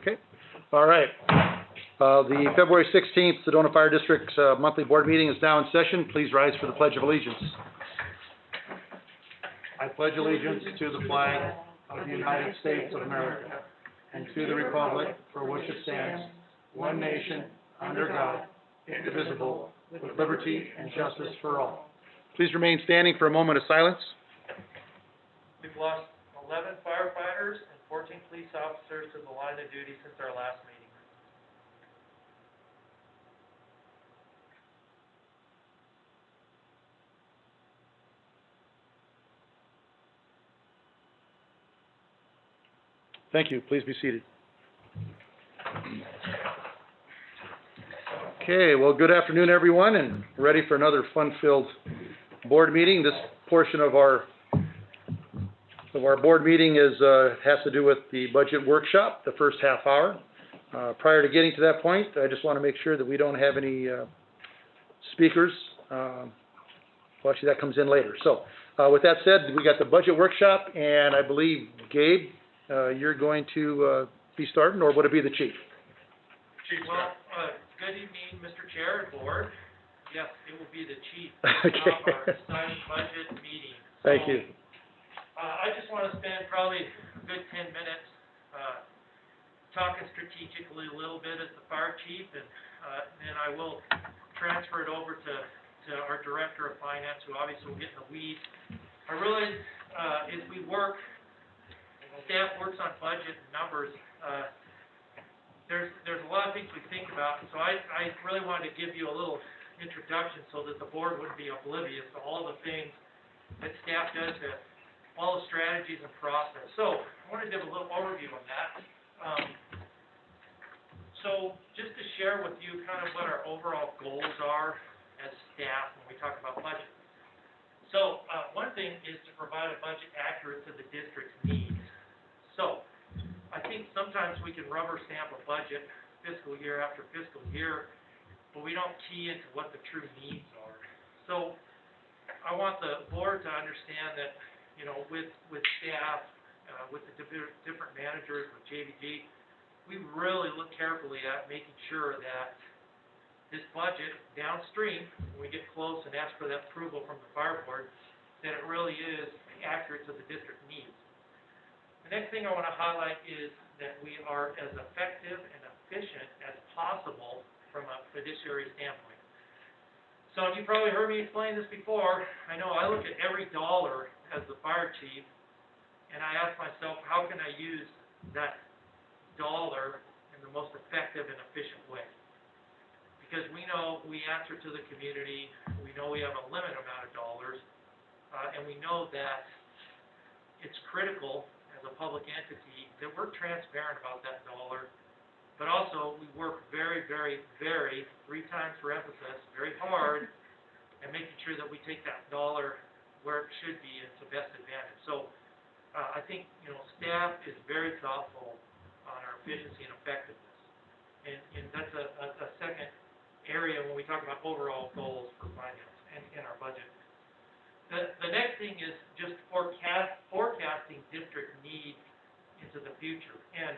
Okay, all right. The February 16th Sedona Fire District's monthly board meeting is now in session. Please rise for the Pledge of Allegiance. I pledge allegiance to the flag of the United States of America and to the republic for which it stands, one nation, under God, indivisible, with liberty and justice for all. Please remain standing for a moment of silence. We've lost 11 firefighters and 14 police officers to the line of duty since our last meeting. Thank you. Please be seated. Okay, well, good afternoon, everyone, and ready for another fun-filled board meeting. This portion of our board meeting has to do with the budget workshop, the first half hour. Prior to getting to that point, I just want to make sure that we don't have any speakers. Well, actually, that comes in later. So, with that said, we got the budget workshop, and I believe, Gabe, you're going to be starting, or would it be the chief? Chief, well, good evening, Mr. Chair and Board. Yes, it will be the chief Okay. of our exciting budget meeting. Thank you. I just want to spend probably a good 10 minutes talking strategically a little bit as the fire chief, and then I will transfer it over to our director of finance, who obviously will get in the weeds. I realize as we work, staff works on budget and numbers, there's a lot of things we think about, so I really wanted to give you a little introduction so that the board wouldn't be oblivious to all the things that staff does, to all the strategies and process. So I want to give a little overview on that. So just to share with you kind of what our overall goals are as staff when we talk about budget. So one thing is to provide a budget accurate to the district's needs. So I think sometimes we can rubber stamp a budget fiscal year after fiscal year, but we don't key into what the true needs are. So I want the board to understand that, you know, with staff, with the different managers, with JVG, we really look carefully at making sure that this budget downstream, when we get close and ask for that approval from the fire board, that it really is accurate to the district needs. The next thing I want to highlight is that we are as effective and efficient as possible from a fiduciary standpoint. So you probably heard me explain this before. I know I look at every dollar as the fire chief, and I ask myself, how can I use that dollar in the most effective and efficient way? Because we know we answer to the community, we know we have a limited amount of dollars, and we know that it's critical as a public entity that we're transparent about that dollar, but also we work very, very, very, 3 times for emphasis, very hard at making sure that we take that dollar where it should be and to best advantage. So I think, you know, staff is very thoughtful on our efficiency and effectiveness, and that's a second area when we talk about overall goals for finance and our budget. The next thing is just forecasting district needs into the future. And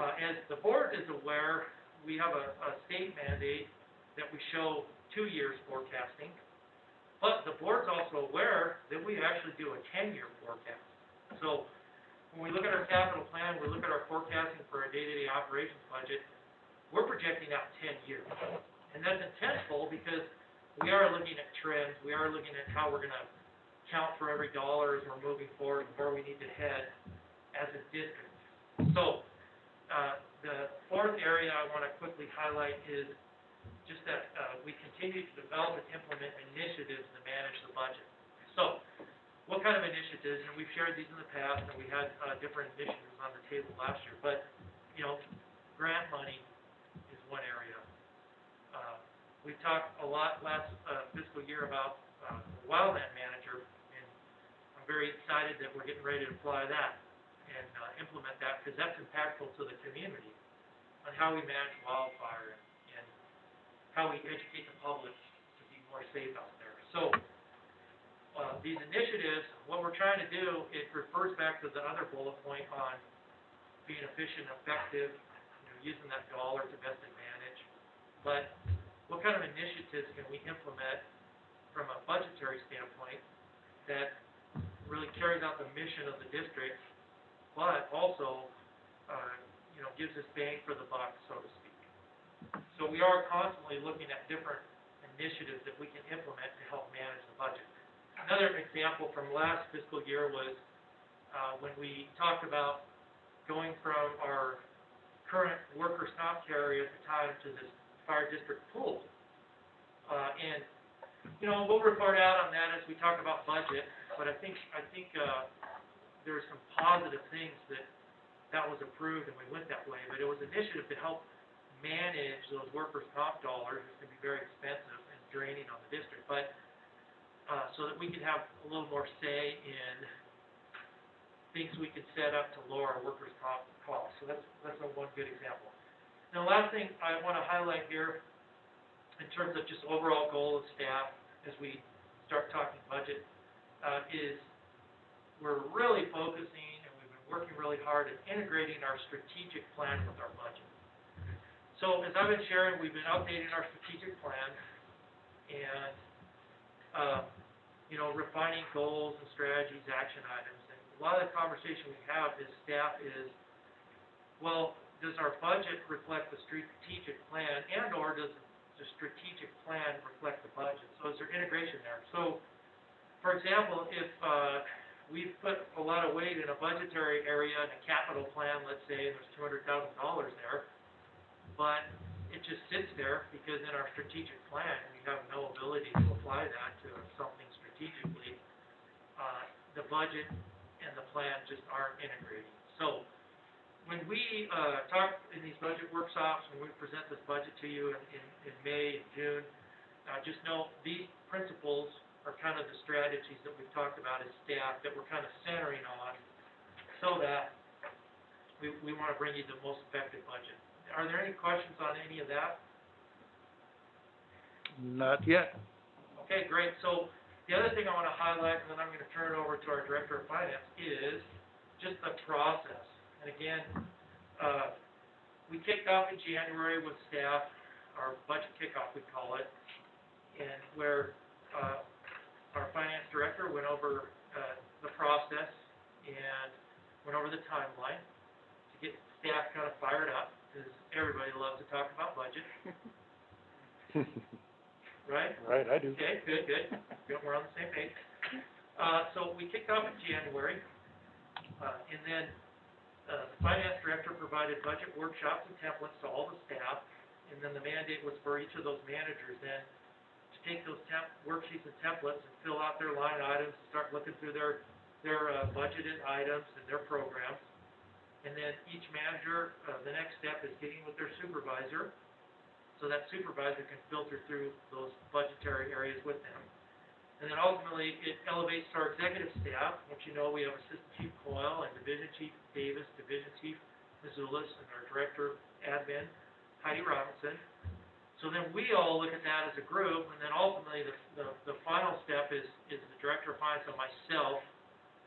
as the board is aware, we have a state mandate that we show 2 years forecasting, but the board's also aware that we actually do a 10-year forecast. So when we look at our capital plan, we look at our forecasting for our day-to-day operations budget, we're projecting out 10 years. And that's intentional because we are looking at trends, we are looking at how we're going to count for every dollar as we're moving forward and where we need to head as a district. So the fourth area I want to quickly highlight is just that we continue to develop and implement initiatives to manage the budget. So what kind of initiatives? And we've shared these in the past, and we had different initiatives on the table last year, but, you know, grant money is one area. We talked a lot last fiscal year about the wildland manager, and I'm very excited that we're getting ready to apply that and implement that, because that's impactful to the community on how we manage wildfire and how we educate the public to be more safe out there. So these initiatives, what we're trying to do, it refers back to the other bullet point on being efficient, effective, using that dollar to best advantage, but what kind of initiatives can we implement from a budgetary standpoint that really carries out the mission of the district, but also, gives us bang for the buck, so to speak. So we are constantly looking at different initiatives that we can implement to help manage the budget. Another example from last fiscal year was when we talked about going from our current workers' comp carrier at the time to this fire district pool. We'll report out on that as we talk about budget, but I think there were some positive things that was approved and we went that way, but it was an initiative to help manage those workers' comp dollars, which can be very expensive and draining on the district, but so that we could have a little more say in things we could set up to lower our workers' comp costs. So that's one good example. Now, the last thing I want to highlight here in terms of just overall goal of staff as we start talking budget is we're really focusing and we've been working really hard at integrating our strategic plan with our budget. So as I've been sharing, we've been updating our strategic plan and refining goals and strategies, action items. And a lot of the conversation we have as staff is, well, does our budget reflect the strategic plan, and or does the strategic plan reflect the budget? So is there integration there? So, for example, if we've put a lot of weight in a budgetary area in a capital plan, let's say, and there's $200,000 there, but it just sits there because in our strategic plan we have no ability to apply that to something strategically, the budget and the plan just aren't integrating. So when we talk in these budget workshops, when we present this budget to you in May and June, just know these principles are kind of the strategies that we've talked about as staff that we're kind of centering on so that we want to bring you the most effective budget. Are there any questions on any of that? Not yet. Okay, great. So the other thing I want to highlight, and then I'm going to turn it over to our Director of Finance, is just the process. And again, we kicked off in January with staff, our budget kickoff we call it, and where our Finance Director went over the process and went over the timeline to get staff kind of fired up, because everybody loves to talk about budget. Right? Right, I do. Okay, good. We're on the same page. So we kicked off in January, and then the Finance Director provided budget workshops and templates to all the staff, and then the mandate was for each of those managers then to take those worksheets and templates and fill out their line items and start looking through their budgeted items and their programs. And then each manager, the next step is getting with their supervisor, so that supervisor can filter through those budgetary areas with them. And then ultimately, it elevates to our executive staff, which we have Assistant Chief Coyle and Division Chief Davis, Division Chief Mizulis, and our Director of Admin, Heidi Robinson. So then we all look at that as a group, and then ultimately the final step is the Director of Finance and myself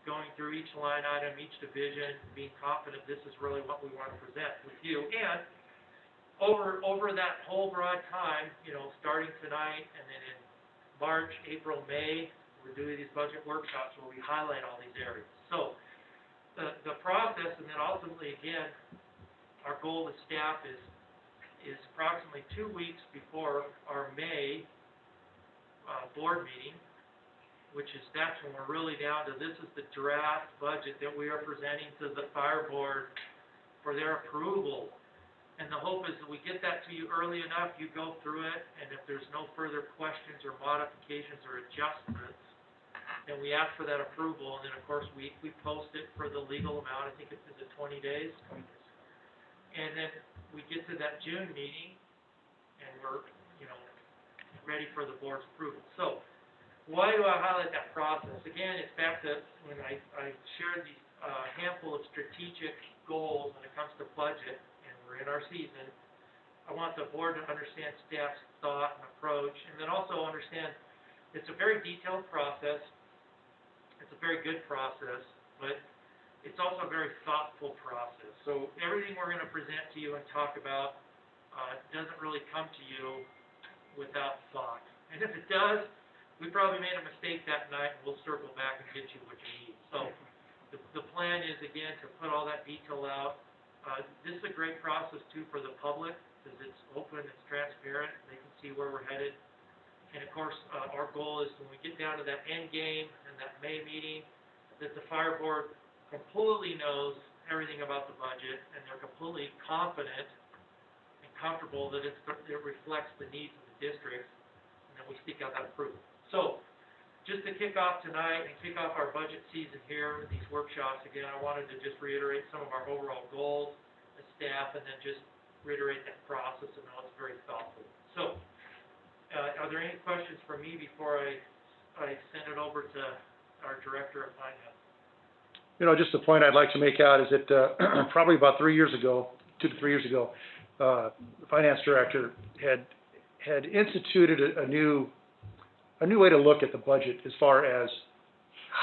going through each line item, each division, being confident this is really what we want to present with you. And over that whole broad time, starting tonight and then in March, April, May, we're doing these budget workshops where we highlight all these areas. So the process, and then ultimately again, our goal as staff is approximately 2 weeks before our May board meeting, which is that's when we're really down to this is the draft budget that we are presenting to the fire board for their approval. And the hope is that we get that to you early enough, you go through it, and if there's no further questions or modifications or adjustments, then we ask for that approval, and then of course we post it for the legal amount. I think is it 20 days? And then we get to that June meeting, and we're, ready for the board's approval. So, why do I highlight that process? Again, it's back to when I shared these handful of strategic goals when it comes to budget, and we're in our season. I want the board to understand staff's thought and approach, and then also understand it's a very detailed process. It's a very good process, but it's also a very thoughtful process. So everything we're gonna present to you and talk about, doesn't really come to you without thought. And if it does, we probably made a mistake that night, and we'll circle back and get you what you need. So the plan is, again, to put all that detail out. This is a great process, too, for the public, because it's open, it's transparent, they can see where we're headed. And of course, our goal is when we get down to that end game and that May meeting, that the fire board completely knows everything about the budget, and they're completely confident and comfortable that it reflects the needs of the districts, and then we seek out that approval. So, just to kick off tonight and kick off our budget season here with these workshops, again, I wanted to just reiterate some of our overall goals as staff, and then just reiterate that process, and know it's very thoughtful. So, are there any questions for me before I send it over to our Director of Finance? You know, just the point I'd like to make out is that, probably about 3 years ago, 2 to 3 years ago, the finance director had instituted a new way to look at the budget as far as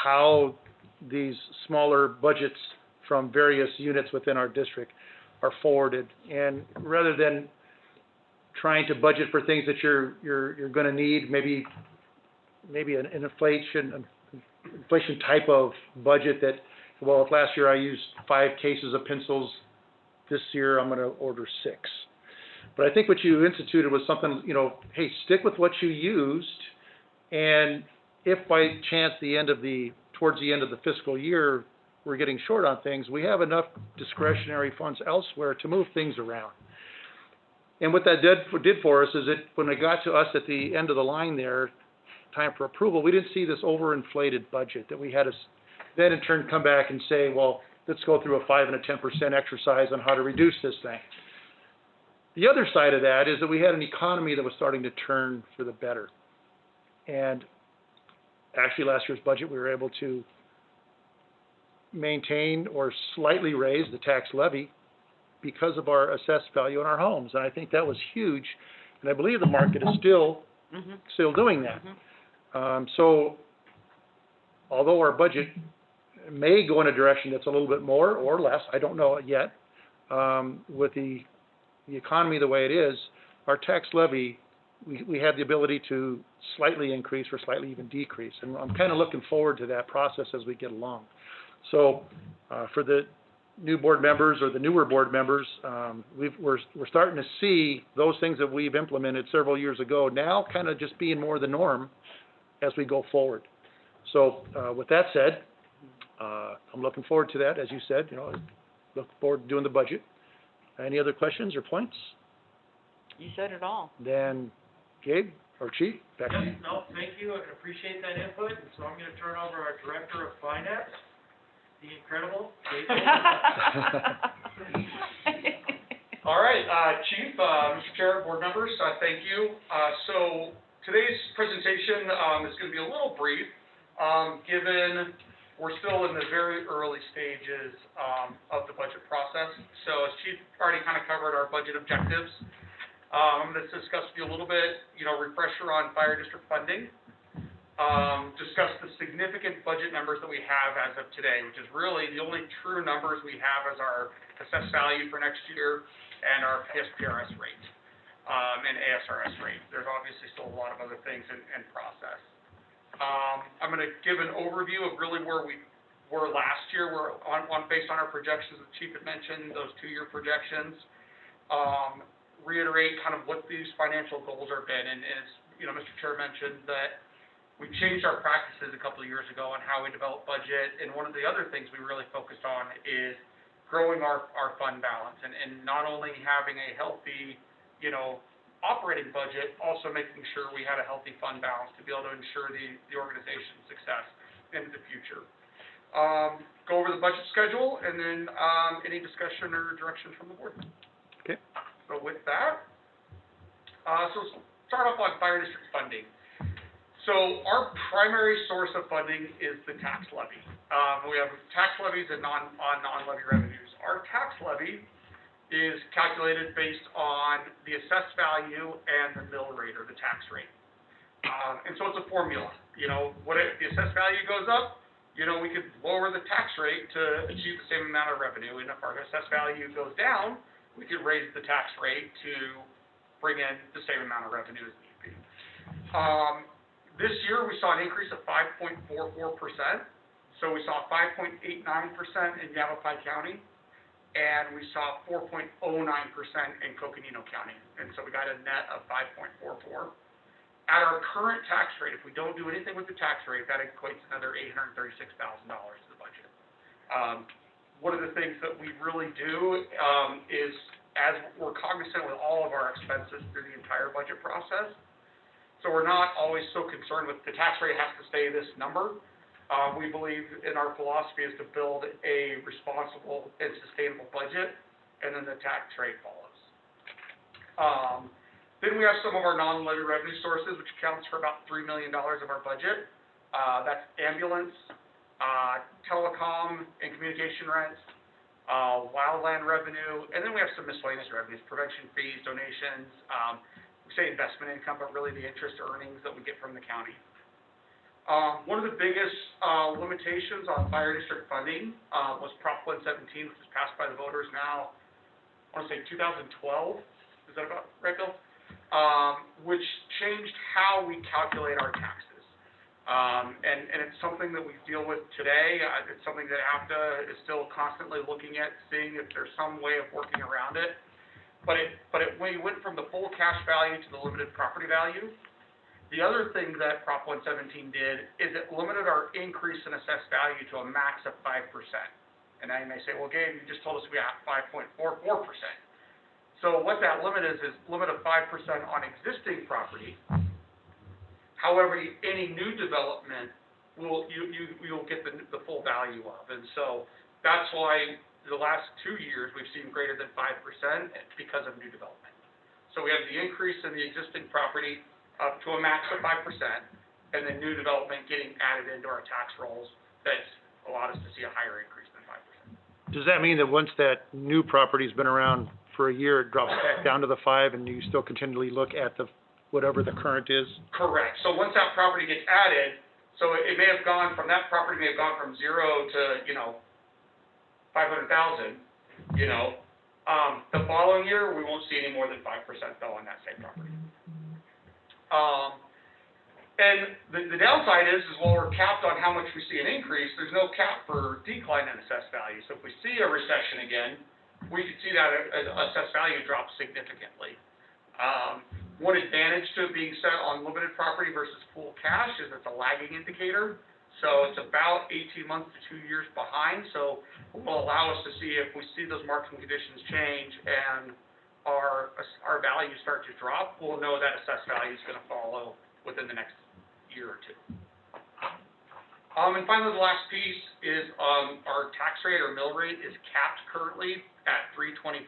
how these smaller budgets from various units within our district are forwarded. And rather than trying to budget for things that you're gonna need, maybe an inflation type of budget that, well, if last year I used 5 cases of pencils, this year I'm gonna order 6. But I think what you instituted was something, you know, hey, stick with what you used, and if by chance towards the end of the fiscal year, we're getting short on things, we have enough discretionary funds elsewhere to move things around. And what that did for us is that when it got to us at the end of the line there, time for approval, we didn't see this overinflated budget that we had to then in turn come back and say, well, let's go through a 5 and a 10% exercise on how to reduce this thing. The other side of that is that we had an economy that was starting to turn for the better. And actually last year's budget, we were able to maintain or slightly raise the tax levy because of our assessed value in our homes. And I think that was huge. And I believe the market is still doing that. So although our budget may go in a direction that's a little bit more or less, I don't know it yet, with the economy the way it is, our tax levy, we have the ability to slightly increase or slightly even decrease. And I'm kind of looking forward to that process as we get along. So for the new board members or the newer board members, we're starting to see those things that we've implemented several years ago now kind of just being more the norm as we go forward. So with that said, I'm looking forward to that, as you said, you know, look forward to doing the budget. Any other questions or points? You said it all. Then Gabe or Chief, back to you. No, thank you, I appreciate that input, and so I'm gonna turn over our Director of Finance, the incredible Dave. All right, Chief, Mr. Chair, board members, thank you. So today's presentation is going to be a little brief, given we're still in the very early stages of the budget process. So as Chief already kind of covered our budget objectives, I'm going to discuss with you a little bit, refresher on fire district funding, discuss the significant budget numbers that we have as of today, which is really the only true numbers we have as our assessed value for next year and our PSPRS rate and ASRS rate. There's obviously still a lot of other things in process. I'm going to give an overview of really where we were last year. We're based on our projections, the Chief had mentioned, those 2-year projections. Reiterate kind of what these financial goals have been, and as Mr. Chair mentioned that we changed our practices a couple of years ago on how we develop budget, and one of the other things we really focused on is growing our fund balance, and not only having a healthy, operating budget, also making sure we had a healthy fund balance to be able to ensure the organization's success into the future. Go over the budget schedule, and then any discussion or direction from the board. Okay. So with that, so start off on fire district funding. So our primary source of funding is the tax levy. We have tax levies and non-levy revenues. Our tax levy is calculated based on the assessed value and the mill rate, or the tax rate. And so it's a formula. The assessed value goes up, you know, we could lower the tax rate to achieve the same amount of revenue, and if our assessed value goes down, we could raise the tax rate to bring in the same amount of revenue as need be. This year, we saw an increase of 5.44%, so we saw 5.89% in Yavapai County, and we saw 4.09% in Coconino County, and so we got a net of 5.44. At our current tax rate, if we don't do anything with the tax rate, that equates another $836,000 to the budget. One of the things that we really do is, as we're cognizant with all of our expenses through the entire budget process, so we're not always so concerned with the tax rate has to stay this number. We believe in our philosophy is to build a responsible and sustainable budget, and then the tax rate follows. Then we have some of our non-levy revenue sources, which accounts for about $3 million of our budget. That's ambulance, telecom and communication rents, wildland revenue, and then we have some miscellaneous revenues, prevention fees, donations, we say investment income, but really the interest earnings that we get from the county. One of the biggest limitations on fire district funding was Prop 117, which was passed by the voters now, I want to say 2012. Is that about right, Bill? Which changed how we calculate our taxes. And it's something that we deal with today. It's something that APTA is still constantly looking at, seeing if there's some way of working around it. But when we went from the full cash value to the limited property value, the other thing that Prop 117 did is it limited our increase in assessed value to a max of 5%. And now you may say, well, Gabe, you just told us we have 5.44%. So what that limit is limit of 5% on existing property. However, any new development you'll get the full value of, and so that's why the last 2 years we've seen greater than 5% because of new development. So we have the increase in the existing property up to a max of 5%, and then new development getting added into our tax rolls that's allowed us to see a higher increase than 5%. Does that mean that once that new property's been around for a year, it drops back down to the 5, and you still continually look at the, whatever the current is? Correct. So once that property gets added, so it may have gone from, that property may have gone from 0 to, 500,000, the following year, we won't see any more than 5% though on that same property. And the downside is while we're capped on how much we see an increase, there's no cap for decline in assessed value. So if we see a recession again, we could see that assessed value drop significantly. One advantage to it being set on limited property versus full cash is it's a lagging indicator. So it's about 18 months to 2 years behind. So it will allow us to see if we see those market conditions change and our values start to drop, we'll know that assessed value is going to follow within the next year or two. And finally, the last piece is our tax rate or mill rate is capped currently at 325.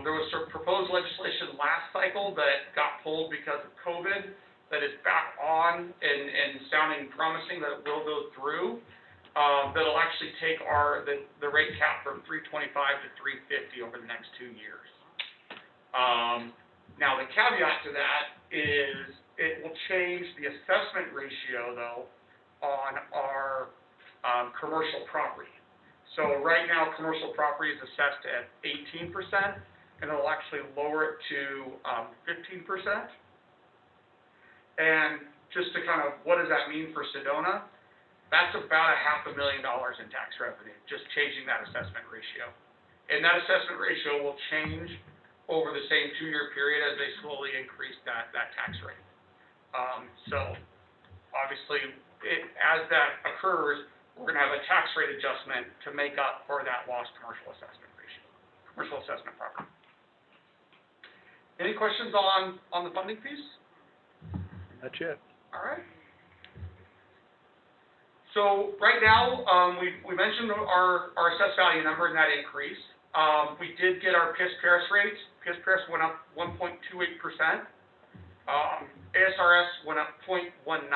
There was some proposed legislation last cycle that got pulled because of COVID that is back on and sounding promising that it will go through. That'll actually take the rate cap from 325 to 350 over the next 2 years. Now the caveat to that is it will change the assessment ratio though on our commercial property. So right now commercial property is assessed at 18%, and it'll actually lower it to 15%. And just to kind of, what does that mean for Sedona? That's about $500,000 in tax revenue, just changing that assessment ratio. And that assessment ratio will change over the same 2-year period as they slowly increase that tax rate. So obviously, as that occurs, we're going to have a tax rate adjustment to make up for that lost commercial assessment ratio, commercial assessment property. Any questions on the funding piece? That's it. All right. So right now, we mentioned our assessed value number and that increase. We did get our PIS-PARIS rates. PIS-PARIS went up 1.28%. ASRS went up 0.19%.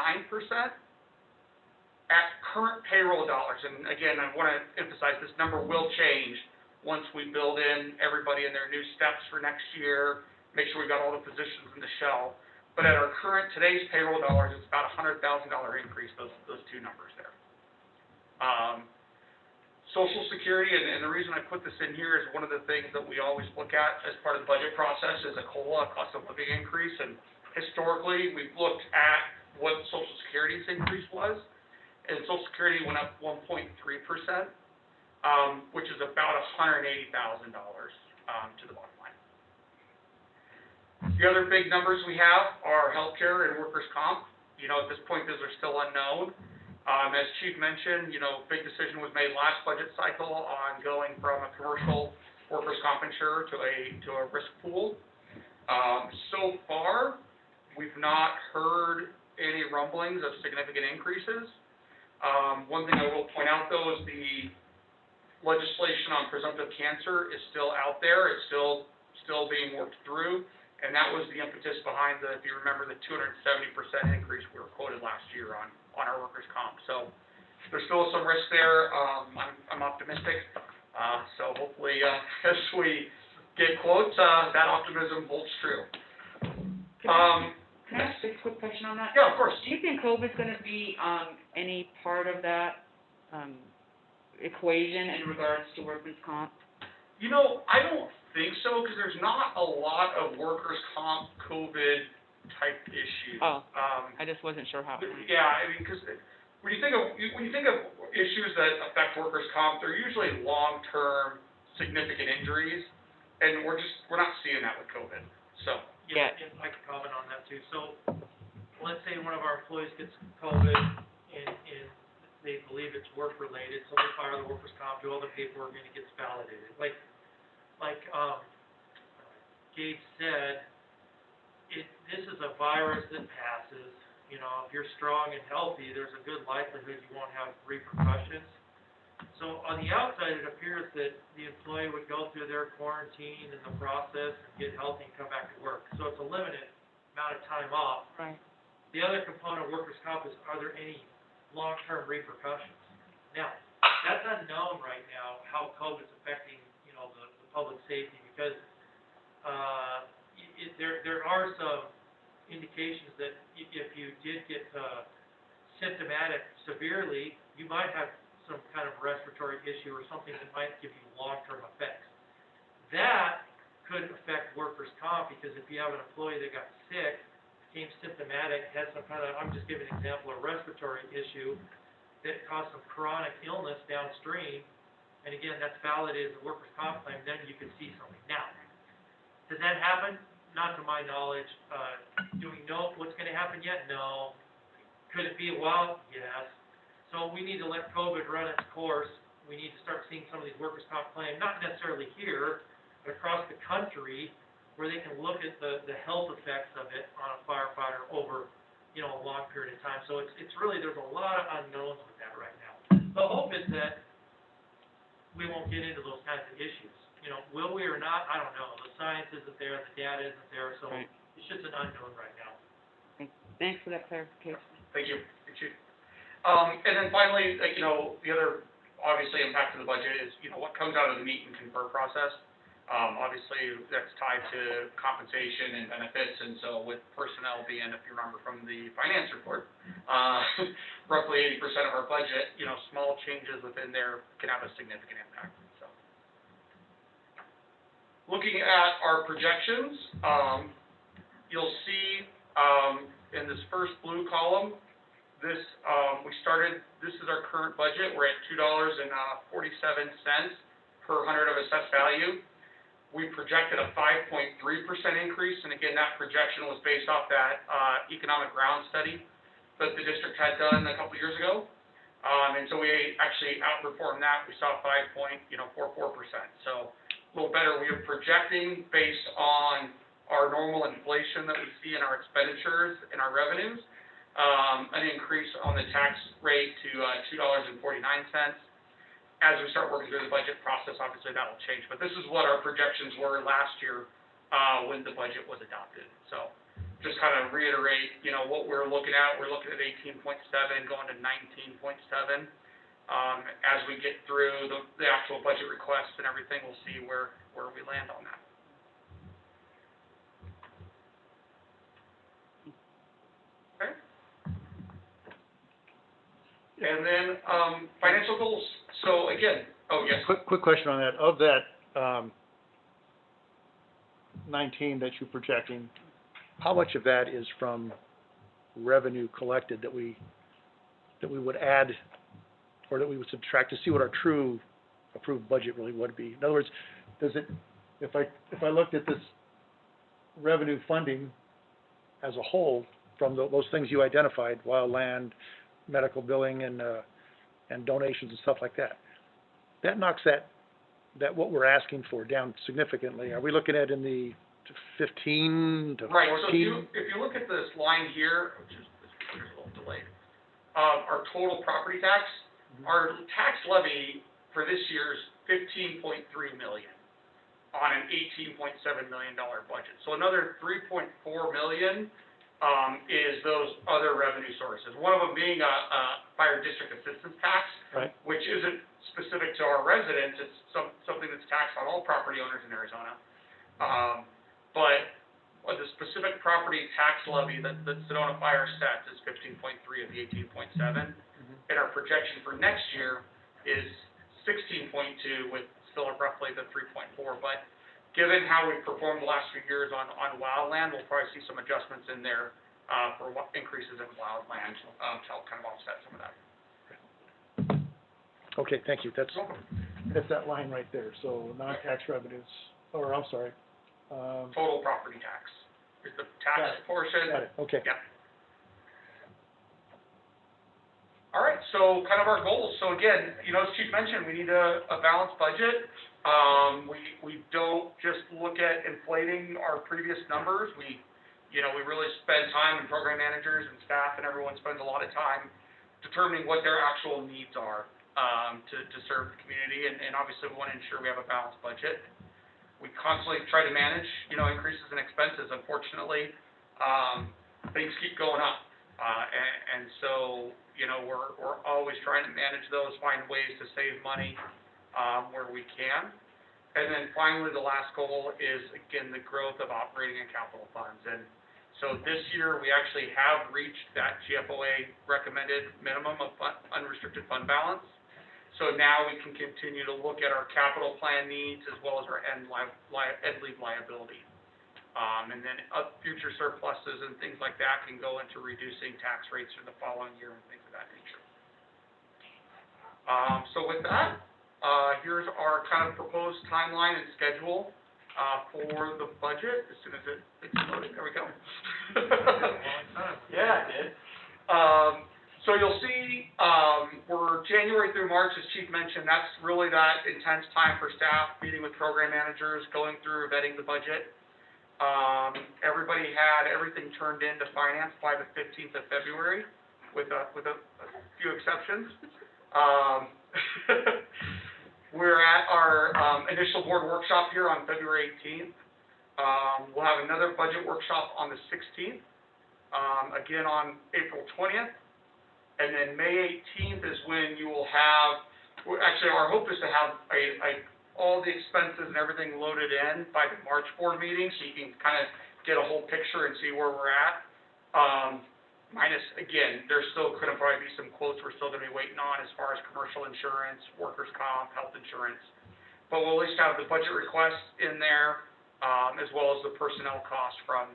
At current payroll dollars, and again, I want to emphasize this number will change once we build in everybody in their new steps for next year, make sure we've got all the positions in the shell. But at our current, today's payroll dollars, it's about $100,000 increase, those two numbers there. Social Security, and the reason I put this in here is one of the things that we always look at as part of the budget process is a COLA, cost of living increase, and historically, we've looked at what Social Security's increase was, and Social Security went up 1.3%, which is about $180,000 to the bottom line. The other big numbers we have are healthcare and workers' comp. You know, at this point, those are still unknown. As Chief mentioned, you know, big decision was made last budget cycle on going from a commercial workers' comp insurer to a risk pool. So far, we've not heard any rumblings of significant increases. One thing I will point out, though, is the legislation on presumptive cancer is still out there. It's still being worked through, and that was the impetus behind if you remember, the 270% increase we were quoted last year on our workers' comp. So there's still some risk there. I'm optimistic. So hopefully, as we get quotes, that optimism holds true. Can I ask a quick question on that? Yeah, of course. Do you think COVID's gonna be, any part of that, equation in regards to workers' comp? You know, I don't think so, because there's not a lot of workers' comp COVID type issues. Oh. I just wasn't sure how. Yeah, I mean, because when you think of issues that affect workers' comp, they're usually long-term, significant injuries, and we're not seeing that with COVID. So. Yeah, and I can comment on that too. So, let's say one of our employees gets COVID and they believe it's work-related, so they file the workers' comp, do all the paperwork, and it gets validated. Like Gabe said, this is a virus that passes. You know, if you're strong and healthy, there's a good likelihood you won't have repercussions. So on the outside, it appears that the employee would go through their quarantine and the process and get healthy and come back to work. So it's a limited amount of time off. Right. The other component of workers' comp is, are there any long-term repercussions? Now, that's unknown right now, how COVID's affecting, you know, the public safety, because there are some indications that if you did get symptomatic severely, you might have some kind of respiratory issue or something that might give you long-term effects. That could affect workers' comp, because if you have an employee that got sick, became symptomatic, had some kind of, I'm just giving an example, a respiratory issue that caused some chronic illness downstream, and again, that's validated as a workers' comp claim, then you could see something. Now, does that happen? Not to my knowledge. Do we know what's going to happen yet? No. Could it be a while? Yes. So we need to let COVID run its course. We need to start seeing some of these workers' comp claims, not necessarily here, but across the country, where they can look at the health effects of it on a firefighter over, you know, a long period of time. So it's really, there's a lot of unknowns with that right now. The hope is that we won't get into those kinds of issues. You know, will we or not? I don't know. The science isn't there, the data isn't there, so Right. It's just an unknown right now. Thanks for that clarification. Thank you. And then finally, you know, the other obviously impact of the budget is, you know, what comes out of the meet and confer process. Obviously, that's tied to compensation and benefits, and so with personnel being, if you remember from the finance report, roughly 80% of our budget, you know, small changes within there can have a significant impact. So, looking at our projections, you'll see in this first blue column, this is our current budget. We're at $2.47 per hundred of assessed value. We projected a 5.3% increase, and again, that projection was based off that economic ground study that the district had done a couple years ago. And so we actually outperformed that. We saw 5.44%. So a little better. We are projecting based on our normal inflation that we see in our expenditures and our revenues, an increase on the tax rate to $2.49. As we start working through the budget process, obviously that will change. But this is what our projections were last year when the budget was adopted. So just kind of reiterate, you know, what we're looking at. We're looking at 18.7 going to 19.7. As we get through the actual budget requests and everything, we'll see where we land on that. Okay. And then financial goals. So again, Oh, yes. Quick question on that. Of that, 19 that you're projecting, how much of that is from revenue collected that we would add or that we would subtract to see what our true approved budget really would be? In other words, does it, if I looked at this revenue funding as a whole from those things you identified, wild land, medical billing, and donations and stuff like that, that knocks that what we're asking for down significantly. Are we looking at in the 15 to 14? Right, so if you look at this line here, which is, this computer's a little delayed, our total property tax, our tax levy for this year is $15.3 million on an $18.7 million budget. So another $3.4 million is those other revenue sources. One of them being a fire district assistance tax, Right. which isn't specific to our residents. It's something that's taxed on all property owners in Arizona. But the specific property tax levy that Sedona Fire sets is 15.3 of the 18.7, and our projection for next year is 16.2 with still roughly the 3.4. But given how we've performed the last few years on wildland, we'll probably see some adjustments in there for increases in wildland to help kind of offset some of that. Okay, thank you. That's that line right there. So non-tax revenues, or I'm sorry. Total property tax is the tax Got it. portion. Got it, okay. Yeah. All right, so kind of our goals. So again, as Chief mentioned, we need a balanced budget. We don't just look at inflating our previous numbers. We really spend time, and program managers and staff and everyone spends a lot of time determining what their actual needs are to serve the community, and obviously we want to ensure we have a balanced budget. We constantly try to manage, increases in expenses. Unfortunately, things keep going up, and so we're always trying to manage those, find ways to save money where we can. And then finally, the last goal is again the growth of operating and capital funds. And so this year we actually have reached that GFOA recommended minimum of unrestricted fund balance. So now we can continue to look at our capital plan needs as well as our end leave liability. And then future surpluses and things like that can go into reducing tax rates for the following year and things of that nature. So with that, here's our kind of proposed timeline and schedule for the budget. As soon as it's loaded, there we go. Yeah, it did. So you'll see, we're January through March, as Chief mentioned, that's really that intense time for staff, meeting with program managers, going through, vetting the budget. Everybody had everything turned into finance by the 15th of February, with a few exceptions. We're at our initial board workshop here on February 18th. We'll have another budget workshop on the 16th, again on April 20th. And then May 18th is when you will have, actually our hope is to have all the expenses and everything loaded in by the March board meeting, so you can kind of get a whole picture and see where we're at. Minus, again, there's still going to probably be some quotes we're still going to be waiting on as far as commercial insurance, workers' comp, health insurance. But we'll at least have the budget requests in there, as well as the personnel costs from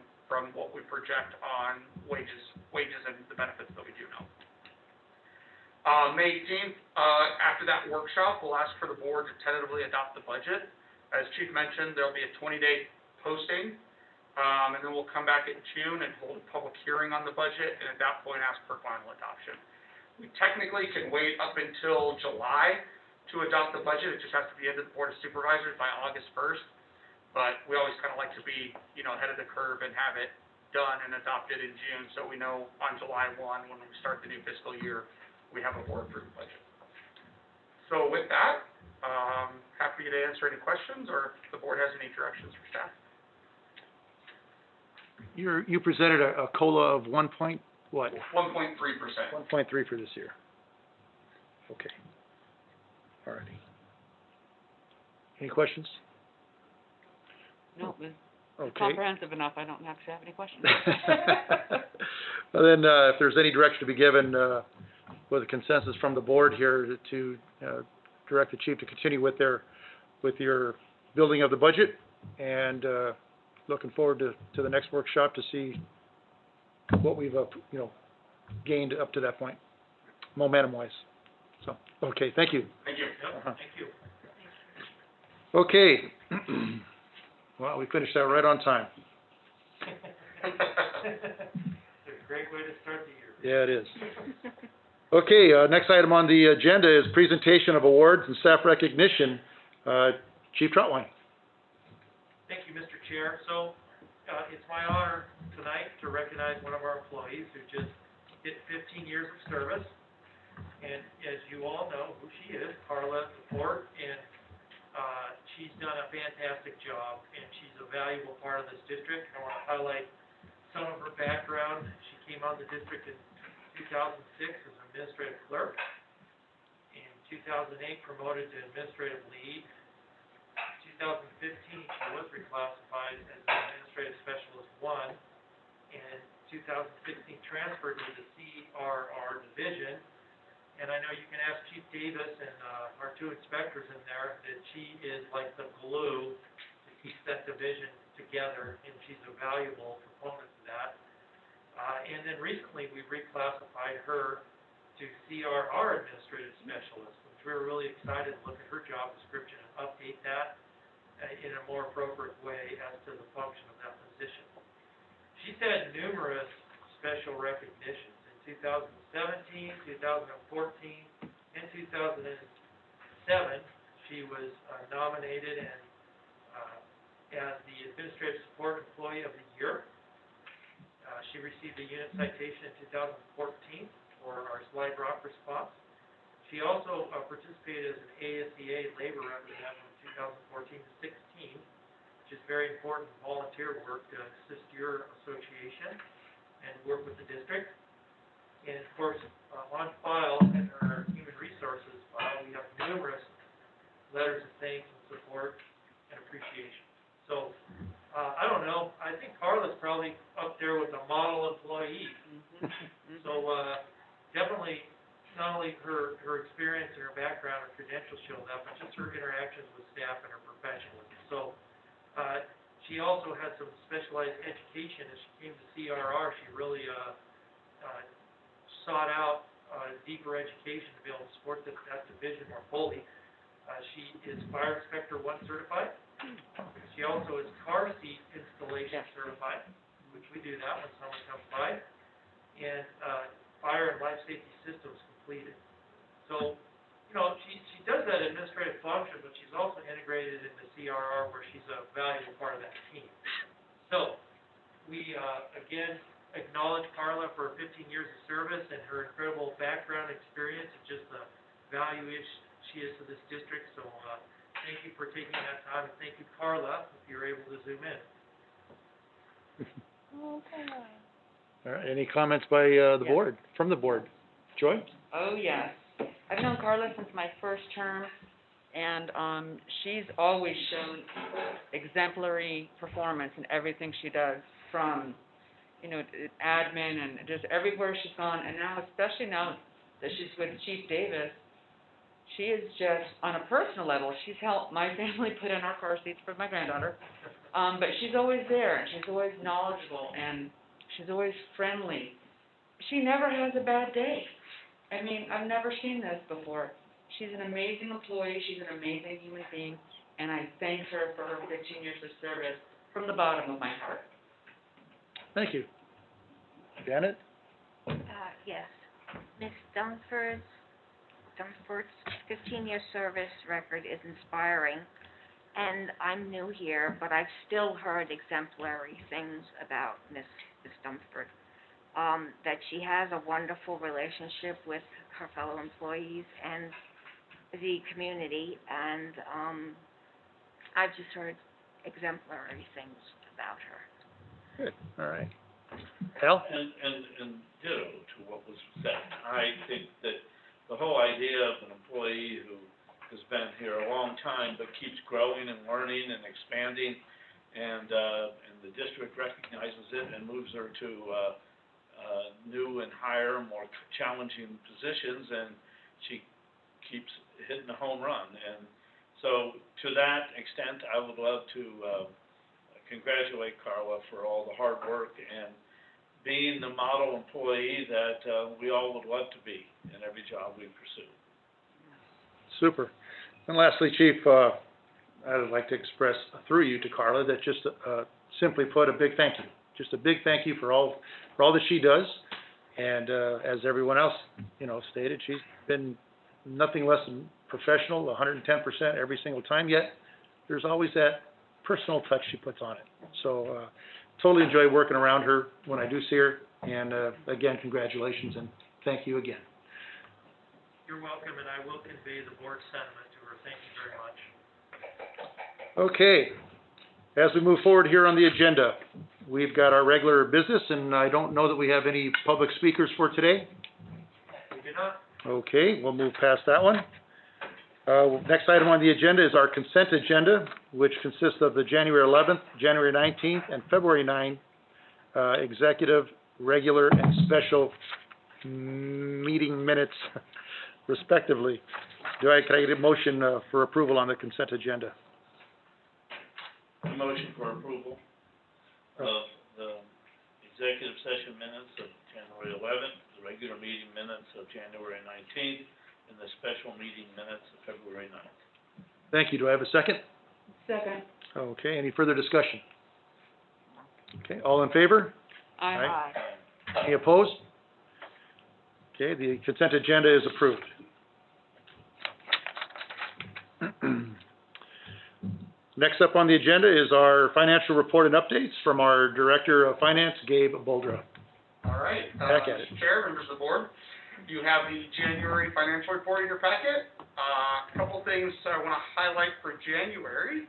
what we project on wages and the benefits that we do know. May 18th, after that workshop, we'll ask for the board to tentatively adopt the budget. As Chief mentioned, there'll be a 20-day posting, and then we'll come back in June and hold a public hearing on the budget, and at that point ask for final adoption. We technically can wait up until July to adopt the budget. It just has to be into the Board of Supervisors by August 1st, but we always kind of like to be, ahead of the curve and have it done and adopted in June, so we know on July 1, when we start the new fiscal year, we have a board-approved budget. So with that, happy to answer any questions, or if the board has any directions for staff. You presented a COLA of 1 point, what? 1.3%. 1.3 for this year. Okay. All righty. Any questions? No, it's Okay. comprehensive enough, I don't actually have any questions. Well, then, if there's any direction to be given, with a consensus from the board here to direct the chief to continue with your building of the budget, and, looking forward to the next workshop to see what we've, gained up to that point, momentum-wise. So, okay, thank you. Thank you. Yep, Uh-huh. thank you. Okay. Well, we finished that right on time. It's a great way to start the year. Yeah, it is. Okay, next item on the agenda is presentation of awards and staff recognition. Chief Trotwine. Thank you, Mr. Chair. So, it's my honor tonight to recognize one of our employees who just hit 15 years of service. And as you all know who she is, Carla Laporte, and she's done a fantastic job, and she's a valuable part of this district. I want to highlight some of her background. She came on the district in 2006 as an administrative clerk. In 2008, promoted to administrative lead. 2015, she was reclassified as an administrative specialist 1, and 2016 transferred to the CRR division. And I know you can ask Chief Davis and our 2 inspectors in there that she is like the glue to keep that division together, and she's a valuable component to that. And then recently, we reclassified her to CRR administrative specialist, which we were really excited to look at her job description and update that in a more appropriate way as to the function of that position. She's had numerous special recognitions in 2017, 2014, and 2007. She was nominated and as the Administrative Support Employee of the Year. She received a unit citation in 2014 for our Slide Rock response. She also participated as an ASEA labor representative from 2014 to 16, which is very important volunteer work to assist your association and work with the district. And of course, on file in our human resources file, we have numerous letters of thanks and support and appreciation. So, I don't know, I think Carla's probably up there with a model employee. So, definitely, not only her experience and her background and credentials show that, but just her interactions with staff and her professionalism. So, she also had some specialized education. As she came to CRR, she really sought out deeper education to be able to support that division more fully. She is Fire Inspector 1 certified. She also is car seat installation certified, which we do that when someone comes by, and fire and life safety systems completed. So, she does that administrative function, but she's also integrated into CRR where she's a valuable part of that team. So, we, again, acknowledge Carla for 15 years of service and her incredible background experience and just the value she is to this district. So, thank you for taking that time, and thank you, Carla, if you're able to zoom in. All right, any comments by the Yes. board, from the board? Joy? Oh, yes. I've known Carla since my first term, and she's always shown exemplary performance in everything she does, from, admin and just everywhere she's gone. And now, especially now that she's with Chief Davis, she is just, on a personal level, she's helped my family put in our car seats for my granddaughter. But she's always there, and she's always knowledgeable, and she's always friendly. She never has a bad day. I mean, I've never seen this before. She's an amazing employee, she's an amazing human being, and I thank her for her 15 years of service from the bottom of my heart. Thank you. Janet? Yes. Ms. Dunford's 15-year service record is inspiring, and I'm new here, but I've still heard exemplary things about Ms. Dunford. That she has a wonderful relationship with her fellow employees and the community, and I've just heard exemplary things about her. Good, all right. Al? And ditto to what was said. I think that the whole idea of an employee who has been here a long time but keeps growing and learning and expanding, and the district recognizes it and moves her to new and higher, more challenging positions, and she keeps hitting a home run. And so to that extent, I would love to congratulate Carla for all the hard work and being the model employee that we all would love to be in every job we pursue. Super. And lastly, Chief, I'd like to express through you to Carla that just simply put, a big thank you. Just a big thank you for all that she does. And as everyone else, stated, she's been nothing less than professional, 110% every single time, yet there's always that personal touch she puts on it. So totally enjoy working around her when I do see her. And again, congratulations and thank you again. You're welcome, and I will convey the board's sentiment to her. Thank you very much. Okay, as we move forward here on the agenda, we've got our regular business, and I don't know that we have any public speakers for today. We do not. Okay, we'll move past that one. Next item on the agenda is our consent agenda, which consists of the January 11th, January 19th, and February 9th executive, regular, and special meeting minutes, respectively. Can I get a motion for approval on the consent agenda? A motion for approval of the executive session minutes of January 11th, the regular meeting minutes of January 19th, and the special meeting minutes of February 9th. Thank you. Do I have a second? Second. Okay, any further discussion? Okay, all in favor? Aye. Any opposed? Okay, the consent agenda is approved. Next up on the agenda is our financial report and updates from our Director of Finance, Gabe Boldra. All right, Back at it. Mr. Chair, members of the board, you have the January financial report in your packet. A couple things I want to highlight for January.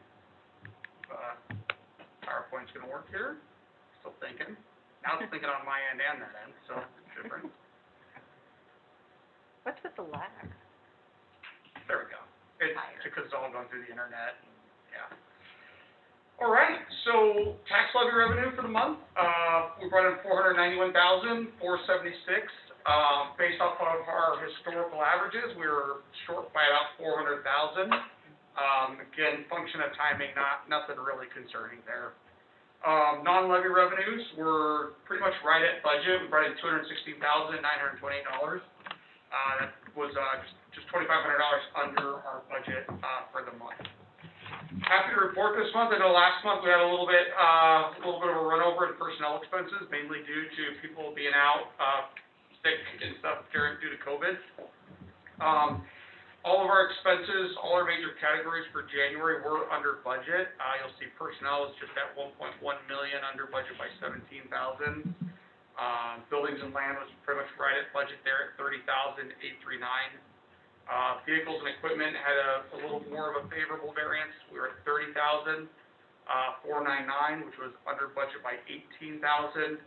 PowerPoint's gonna work here, still thinking. Now it's thinking on my end and that end, so it's different. What's with the lag? There we go. It's Higher. because it's all going through the internet, yeah. All right, so tax levy revenue for the month, we brought in $491,476. Based off of our historical averages, we were short by about $400,000. Again, function of timing, nothing really concerning there. Non-levy revenues were pretty much right at budget. We brought in $216,928. That was just $2,500 under our budget for the month. Happy to report this month. I know last month we had a little bit of a run over in personnel expenses, mainly due to people being out sick and stuff due to COVID. All of our expenses, all our major categories for January were under budget. You'll see personnel is just at $1.1 million under budget by $17,000. Buildings and land was pretty much right at budget there at $30,839. Vehicles and equipment had a little more of a favorable variance. We were at $30,499, which was under budget by $18,000.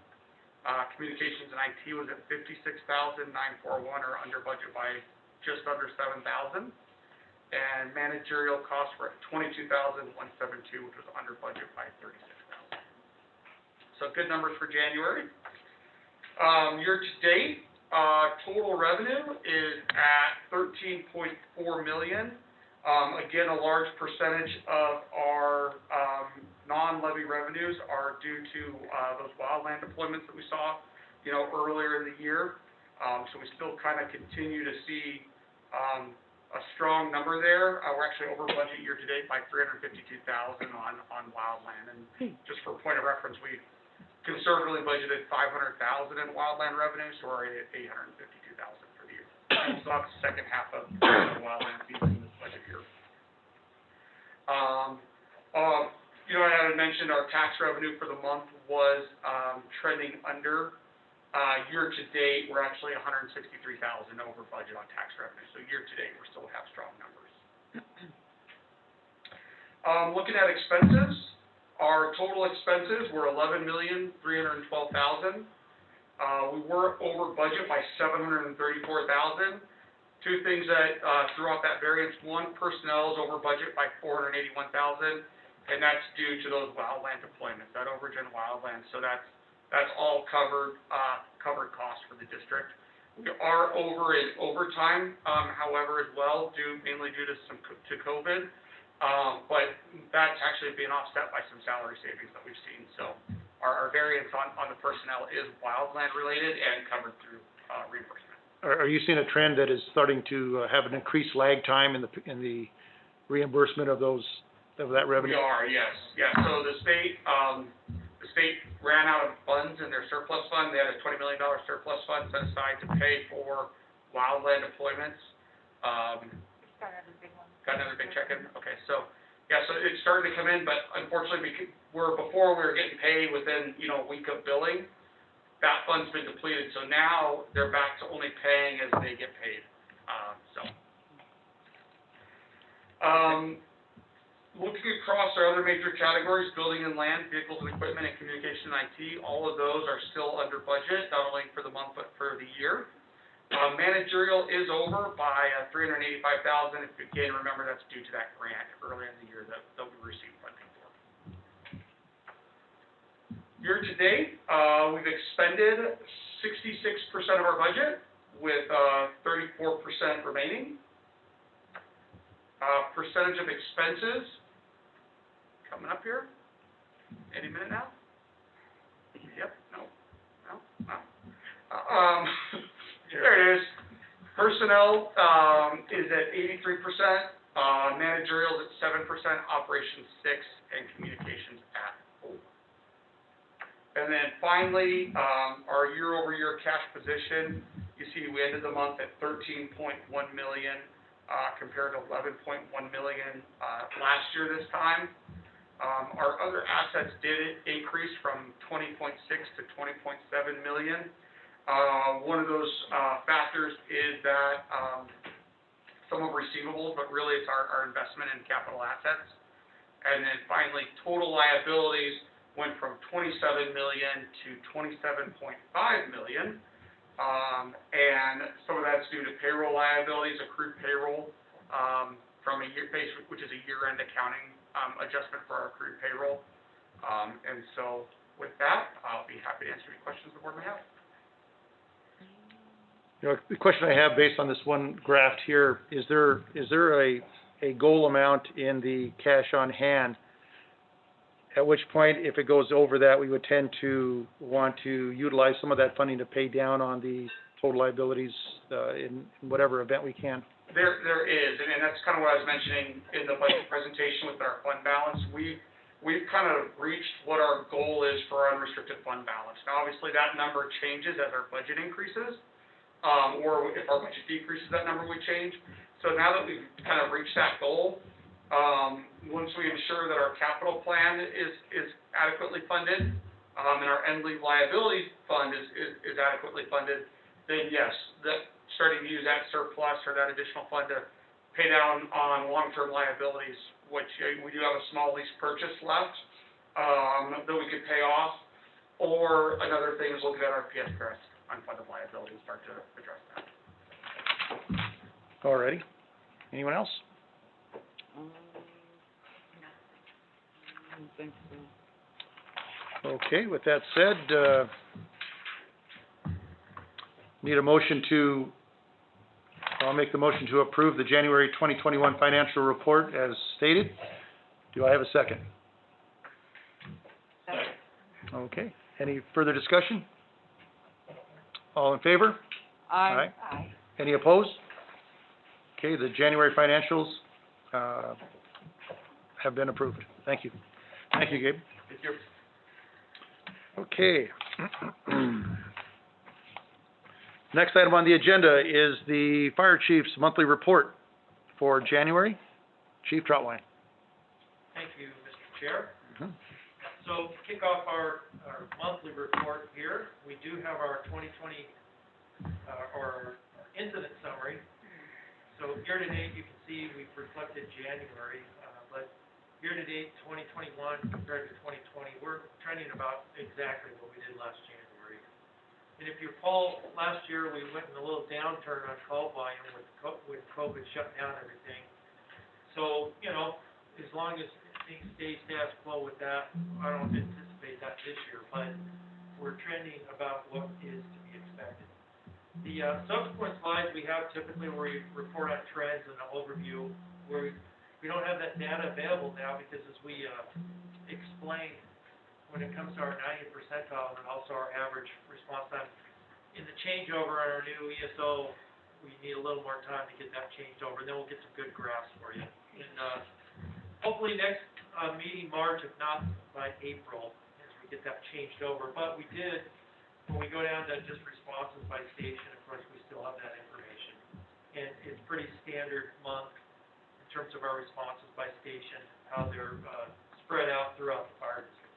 Communications and IT was at $56,941, or under budget by just under $7,000. And managerial costs were at $22,172, which was under budget by $36,000. So good numbers for January. Year to date, total revenue is at $13.4 million. Again, a large percentage of our non-levy revenues are due to those wildland deployments that we saw, earlier in the year. So we still kind of continue to see a strong number there. We're actually over budget year to date by $352,000 on wildland. And just for point of reference, we conservatively budgeted $500,000 in wildland revenue, so we're already at $852,000 for the year. We still have the second half of the wildland season in this budget year. I had mentioned our tax revenue for the month was trending under. Year to date, we're actually $163,000 over budget on tax revenue. So year to date, we still have strong numbers. Looking at expenses, our total expenses were $11,312,000. We were over budget by $734,000. Two things that threw off that variance. One, personnel is over budget by $481,000, and that's due to those wildland deployments, that overage in wildland. So that's all covered costs for the district. We are over in overtime, however, as well, mainly due to to COVID. But that's actually being offset by some salary savings that we've seen. So our variance on the personnel is wildland related and covered through, reimbursement. Are you seeing a trend that is starting to have an increased lag time in the reimbursement of that revenue? We are, yes, yeah. So the state ran out of funds in their surplus fund. They had a $20 million surplus fund set aside to pay for wildland deployments. Got another big check in? Okay, so, yeah, so it's starting to come in, but unfortunately, before we were getting paid within, a week of billing, that fund's been depleted, so now they're back to only paying as they get paid, Looking across our other major categories, building and land, vehicles and equipment, and communication and IT, all of those are still under budget, not only for the month, but for the year. Managerial is over by $385,000. If you can remember, that's due to that grant earlier in the year that we received funding for. Year to date, we've expended 66% of our budget with 34% remaining. Percentage of expenses, coming up here, any minute now? Yep, no. There it is. Personnel is at 83%, managerial is at 7%, operations 6%, and communications at 4%. And then finally, our year-over-year cash position, you see we ended the month at $13.1 million, compared to $11.1 million last year this time. Our other assets did increase from 20.6 to 20.7 million. One of those factors is that some of receivables, but really it's our investment in capital assets. And then finally, total liabilities went from 27 million to 27.5 million. And some of that's due to payroll liabilities, accrued payroll, from a year base, which is a year-end accounting adjustment for our accrued payroll. And so with that, I'll be happy to answer any questions the board may have. The question I have based on this one graph here, is there a goal amount in the cash on hand? At which point, if it goes over that, we would tend to want to utilize some of that funding to pay down on the total liabilities in whatever event we can. There is, and that's kind of what I was mentioning in the budget presentation with our fund balance. We've kind of reached what our goal is for our unrestricted fund balance. Now, obviously, that number changes as our budget increases, or if our budget decreases, that number would change. So now that we've kind of reached that goal, once we ensure that our capital plan is adequately funded, and our end leave liability fund is adequately funded, then yes, starting to use that surplus or that additional fund to pay down on long-term liabilities, which we do have a small lease purchase left, that we could pay off, or another thing is looking at our PSPS unfunded liabilities, start to address that. All righty. Anyone else? I don't think so. Okay, with that said, need a motion I'll make the motion to approve the January 2021 financial report as stated. Do I have a second? Okay, any further discussion? All in favor? Aye. Any opposed? Okay, the January financials have been approved. Thank you. Thank you, Gabe. Thank you. Okay. Next item on the agenda is the fire chief's monthly report for January. Chief Troutwine. Thank you, Mr. Chair. So to kick off our monthly report here, we do have our 2020 or incident summary. So year-to-date, you can see we've reflected January, but year-to-date 2021 compared to 2020, we're trending about exactly what we did last January. And if you recall, last year we went in a little downturn on call volume with COVID shut down everything. So, as long as things stay status quo with that, I don't anticipate that this year, but we're trending about what is to be expected. The subsequent slides we have typically where we report on trends and an overview, where we don't have that data available now because as we explain when it comes to our 90th percentile and also our average response time, in the changeover on our new ESO, we need a little more time to get that changed over, and then we'll get some good graphs for you. And hopefully next meeting March, if not by April, as we get that changed over. But we did, when we go down to just responses by station, of course, we still have that information. And it's pretty standard month in terms of our responses by station, how they're spread out throughout the fire district.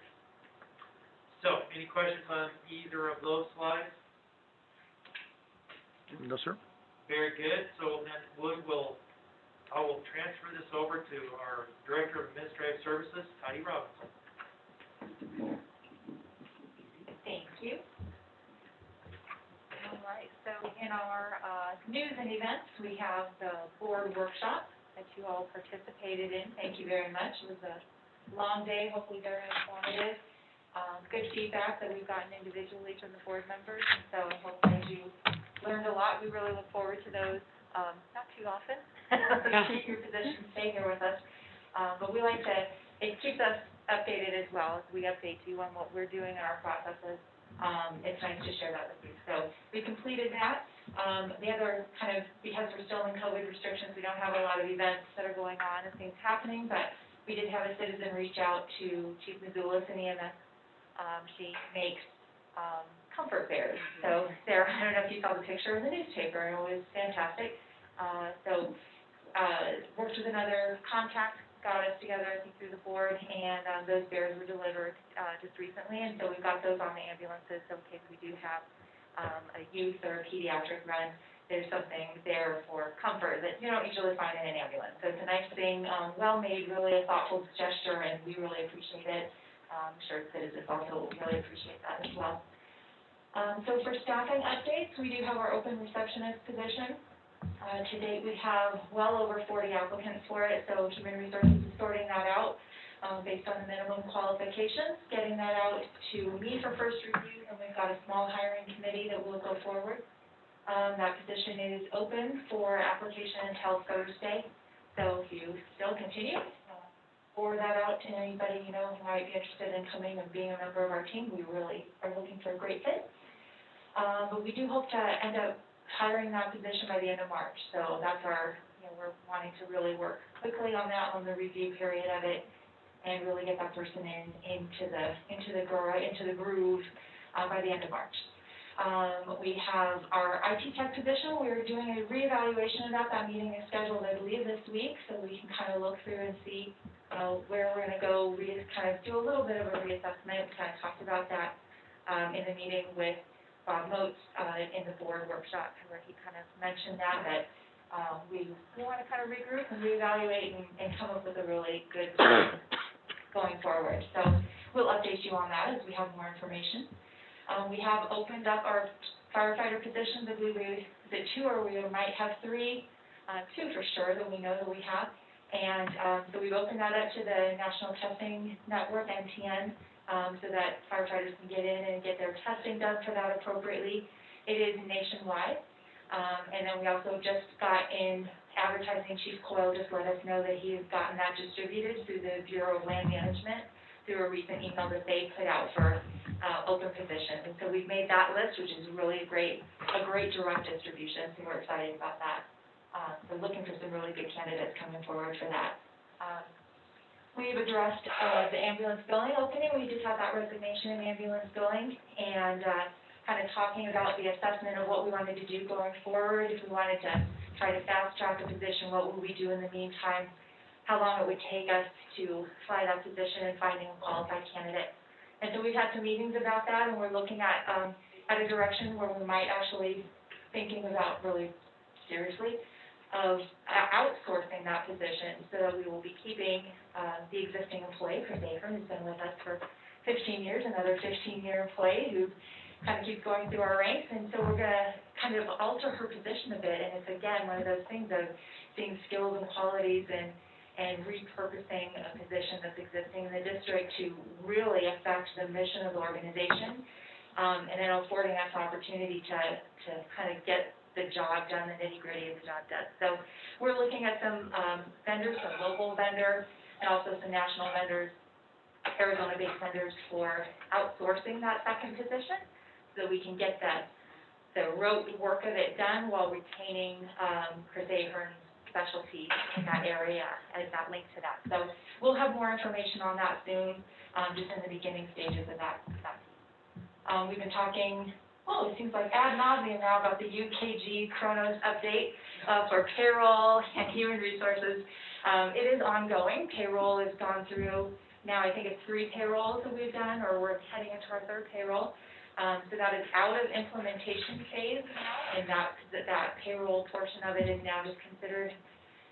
So, any questions on either of those slides? No, sir. Very good. So then I will transfer this over to our Director of Administrative Services, Heidi Robinson. Thank you. All right, so in our news and events, we have the board workshop that you all participated in. Thank you very much. It was a long day, hopefully very informative. Good feedback that we've gotten individually from the board members, and so hopefully you learned a lot. We really look forward to those, not too often. Keep your position, stay here with us. But we like to, it keeps us updated as well as we update you on what we're doing in our processes. It's nice to share that with you. So we completed that. The other kind of, because we're still in COVID restrictions, we don't have a lot of events that are going on and things happening, but we did have a citizen reach out to Chief Missoula's and EMS. She makes comfort bears. So Sarah, I don't know if you saw the picture in the newspaper, and it was fantastic. Worked with another contact, got us together, I think, through the board, and those bears were delivered just recently, and so we've got those on the ambulances, so in case we do have a youth or a pediatric run, there's something there for comfort that you don't usually find in an ambulance. So it's a nice thing, well made, really a thoughtful gesture, and we really appreciate it. I'm sure citizens also really appreciate that as well. So for staffing updates, we do have our open receptionist position. To date, we have well over 40 applicants for it, so Human Resources is sorting that out based on the minimum qualifications, getting that out to me for first review, and we've got a small hiring committee that will go forward. That position is open for application until Thursday, so if you still continue, forward that out to anybody you know who might be interested in coming and being a member of our team. We really are looking for a great fit. But we do hope to end up hiring that position by the end of March. So that's our, we're wanting to really work quickly on that, on the review period of it, and really get that person into the groove by the end of March. We have our IT tech position. We're doing a reevaluation of that. That meeting is scheduled, I believe, this week, so we can kind of look through and see where we're going to go, kind of do a little bit of a reassessment. We kind of talked about that in the meeting with Bob Moats in the board workshop, where he kind of mentioned that we want to kind of regroup and reevaluate and come up with a really good plan going forward. So we'll update you on that as we have more information. We have opened up our firefighter positions. I believe is it 2 or we might have 3, 2 for sure that we know that we have. And so we've opened that up to the National Testing Network, NTN, so that firefighters can get in and get their testing done for that appropriately. It is nationwide. And then we also just got in advertising. Chief Coyle just let us know that he has gotten that distributed through the Bureau of Land Management through a recent email that they put out for open positions. And so we've made that list, which is really a great direct distribution, so we're excited about that. So looking for some really good candidates coming forward for that. We've addressed the ambulance billing opening. We just had that resignation in ambulance billing, and kind of talking about the assessment of what we wanted to do going forward. If we wanted to try to fast track a position, what would we do in the meantime? How long it would take us to fly that position and finding a qualified candidate. And so we've had some meetings about that, and we're looking at a direction where we might actually thinking about really seriously of outsourcing that position, so that we will be keeping the existing employee, Chris Akron, who's been with us for 15 years, another 15-year employee who kind of keeps going through our ranks, and so we're going to kind of alter her position a bit, and it's again one of those things of seeing skills and qualities and repurposing a position that's existing in the district to really affect the mission of the organization and then affording us opportunity to kind of get the job done, the nitty-gritty of the job done. So we're looking at some vendors, some local vendors, and also some national vendors, Arizona-based vendors, for outsourcing that second position, so we can get the rote work of it done while retaining Chris Ahern's specialty in that area as that link to that. So we'll have more information on that soon, just in the beginning stages of that. We've been talking, it seems like ad nauseum now about the UKG Kronos update for payroll and human resources. It is ongoing. Payroll has gone through, now I think it's 3 payrolls that we've done, or we're heading into our 3rd payroll. So that is out of implementation phase now, and that payroll portion of it is now just considered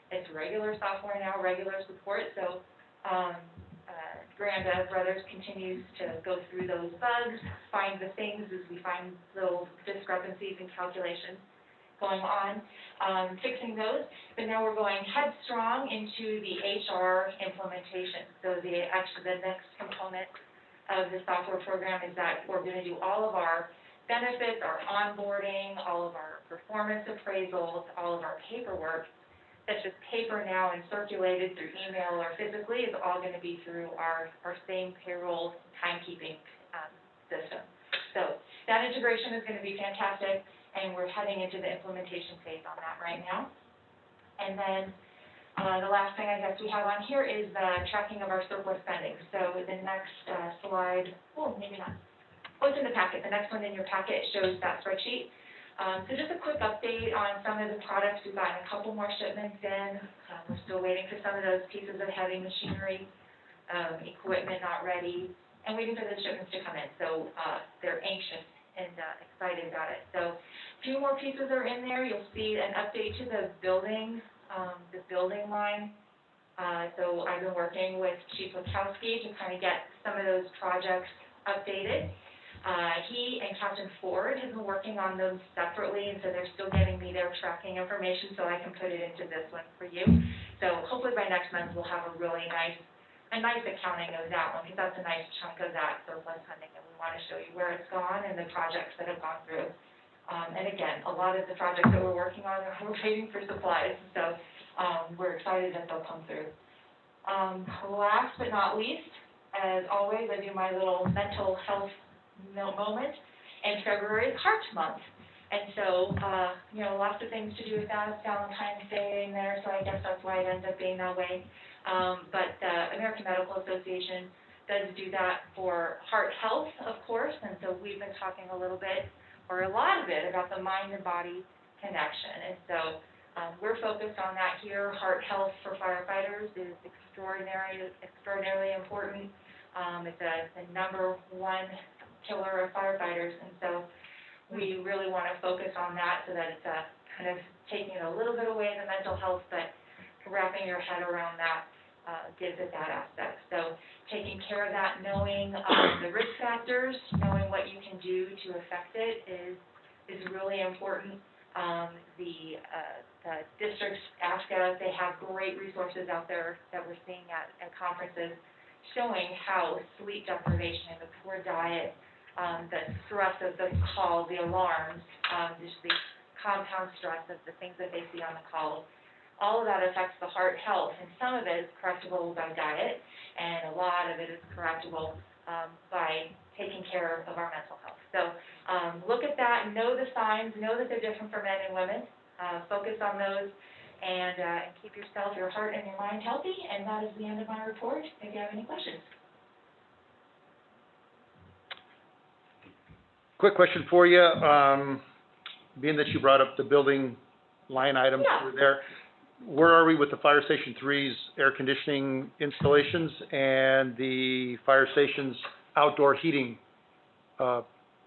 as regular software now, regular support. So Granda Brothers continues to go through those bugs, find the things as we find little discrepancies in calculations going on, fixing those. But now we're going headstrong into the HR implementation. So the next component of the software program is that we're going to do all of our benefits, our onboarding, all of our performance appraisals, all of our paperwork. That's just paper now and circulated through email or physically is all going to be through our same payroll timekeeping system. So that integration is going to be fantastic, and we're heading into the implementation phase on that right now. And then the last thing I guess we have on here is the tracking of our surplus spending. So the next slide, maybe not. It's in the packet. The next one in your packet shows that spreadsheet. So just a quick update on some of the products. We've gotten a couple more shipments in. We're still waiting for some of those pieces of heavy machinery, equipment not ready, and waiting for the shipments to come in. So they're anxious and excited about it. So a few more pieces are in there. You'll see an update to the building line. So I've been working with Chief Lukowski to kind of get some of those projects updated. He and Captain Ford have been working on those separately, and so they're still getting me their tracking information so I can put it into this one for you. So hopefully by next month we'll have a really nice accounting of that one, because that's a nice chunk of that surplus funding, and we want to show you where it's gone and the projects that have gone through. And again, a lot of the projects that we're working on, we're waiting for supplies, so we're excited that they'll come through. Last but not least, as always, I do my little mental health moment, and February is Heart Month. And so, lots of things to do with that. Valentine's Day in there, so I guess that's why it ends up being that way. But the American Medical Association does do that for heart health, of course, and so we've been talking a little bit, or a lot of it, about the mind and body connection. And so we're focused on that here. Heart health for firefighters is extraordinarily important. It's the number 1 killer of firefighters, and so we really want to focus on that so that it's kind of taking it a little bit away in the mental health, but wrapping your head around that gives it that aspect. So taking care of that, knowing the risk factors, knowing what you can do to affect it is really important. The districts ask us, they have great resources out there that we're seeing at conferences showing how sleep deprivation and the poor diet, the stress of the call, the alarms, just the compound stress of the things that they see on the calls, all of that affects the heart health, and some of it is correctable by diet, and a lot of it is correctable by taking care of our mental health. So look at that, know the signs, know that they're different for men and women, focus on those, and keep yourself, your heart, and your mind healthy. And that is the end of my report. If you have any questions. Quick question for you, being that you brought up the building line items Yeah. over there, where are we with the Fire Station 3's air conditioning installations and the fire station's outdoor heating